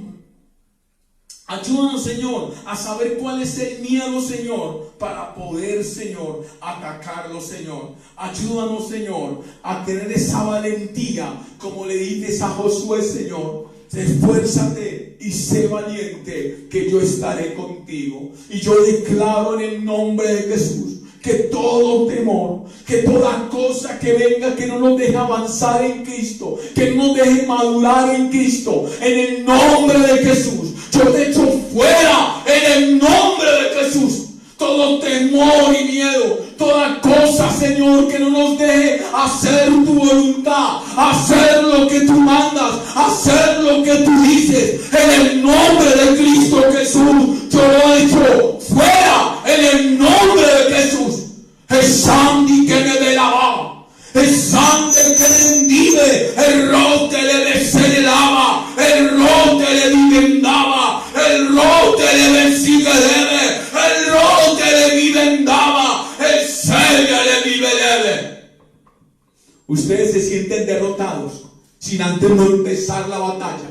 [SPEAKER 1] Ayúdanos, Señor, a saber cuál es el miedo, Señor, para poder, Señor, atacarlo, Señor. Ayúdanos, Señor, a tener esa valentía, como le dices a Josué, Señor. Esfuérzate y sé valiente, que yo estaré contigo. Y yo declaro en el nombre de Jesús que todo temor, que toda cosa que venga que no nos deje avanzar en Cristo, que no nos deje madurar en Cristo, en el nombre de Jesús, yo te echo fuera en el nombre de Jesús. Todo temor y miedo, toda cosa, Señor, que no nos deje hacer tu voluntad, hacer lo que tú mandas, hacer lo que tú dices. En el nombre de Cristo Jesús, yo lo echo fuera en el nombre de Jesús. El sangue que me velaba, el sangre que le bendive, el rote le deselaba, el rote le divendaba, el rote le bendive, el rote le divendaba, el sello le vive. Ustedes se sienten derrotados sin antes no empezar la batalla.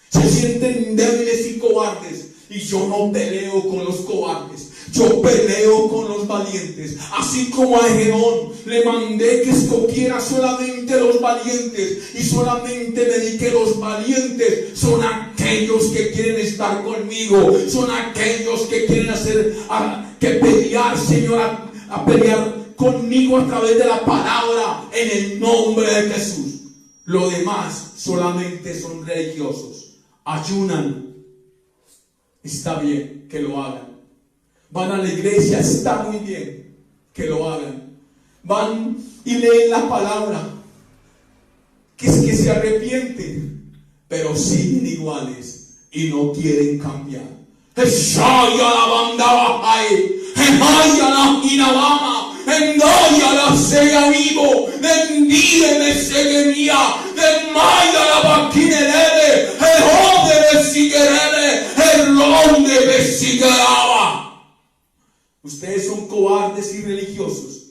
[SPEAKER 1] Se sienten débiles y cobardes. Y yo no peleo con los cobardes, yo peleo con los valientes. Así como a Gedeón le mandé que escogiera solamente los valientes, y solamente me di que los valientes son aquellos que quieren estar conmigo, son aquellos que quieren que pelear, Señor, a pelear conmigo a través de la palabra, en el nombre de Jesús. Lo demás solamente son religiosos. Ayunan, está bien que lo hagan. Van a la iglesia, está muy bien que lo hagan. Van y leen la palabra, que es que se arrepienten, pero siguen iguales y no quieren cambiar. Ustedes son cobardes y religiosos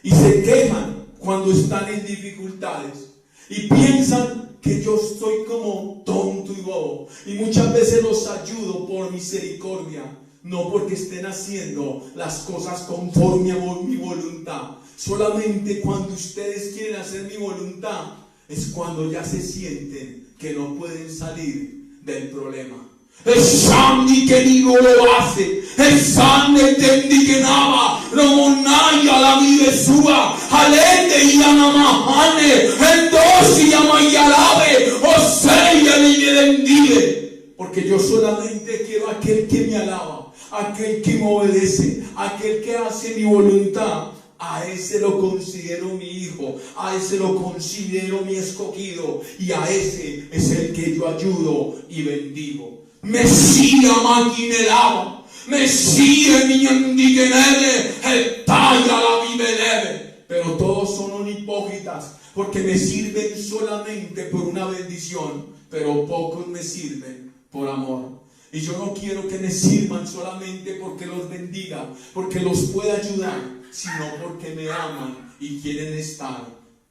[SPEAKER 1] y se quejan cuando están en dificultades y piensan que yo estoy como tonto y bobo, y muchas veces los ayudo por misericordia, no porque estén haciendo las cosas conforme a mi voluntad. Solamente cuando ustedes quieren hacer mi voluntad es cuando ya se sienten que no pueden salir del problema. El sangue que digo lo hace, el sangue tendi que nava, no monaya la vive suba, alende y anamahane, el dosi yamayalabe, o seya ni me bendive. Porque yo solamente quiero aquel que me alaba, aquel que me obedece, aquel que hace mi voluntad. A ese lo considero mi hijo, a ese lo considero mi escogido, y a ese es el que yo ayudo y bendigo. Mesía maquinelaba, Mesía niñandigenele, el talla la viveleve. Pero todos son hipócritas, porque me sirven solamente por una bendición, pero pocos me sirven por amor. Y yo no quiero que me sirvan solamente porque los bendiga, porque los pueda ayudar, sino porque me aman y quieren estar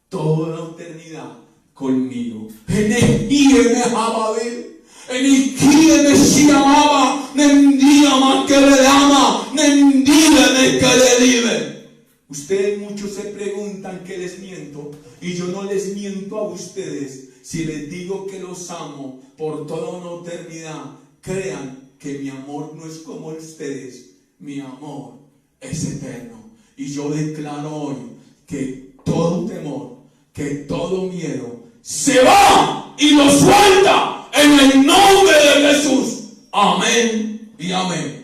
[SPEAKER 1] toda la eternidad conmigo. En el día me amaba ver. En el día me si amaba, nendía más que le ama, nendía de que le vive. Ustedes muchos se preguntan que les miento, y yo no les miento a ustedes. Si les digo que los amo por toda una eternidad, crean que mi amor no es como ustedes. Mi amor es eterno. Y yo declaro hoy que todo temor, que todo miedo se va y lo suelta en el nombre de Jesús. Amén y amén.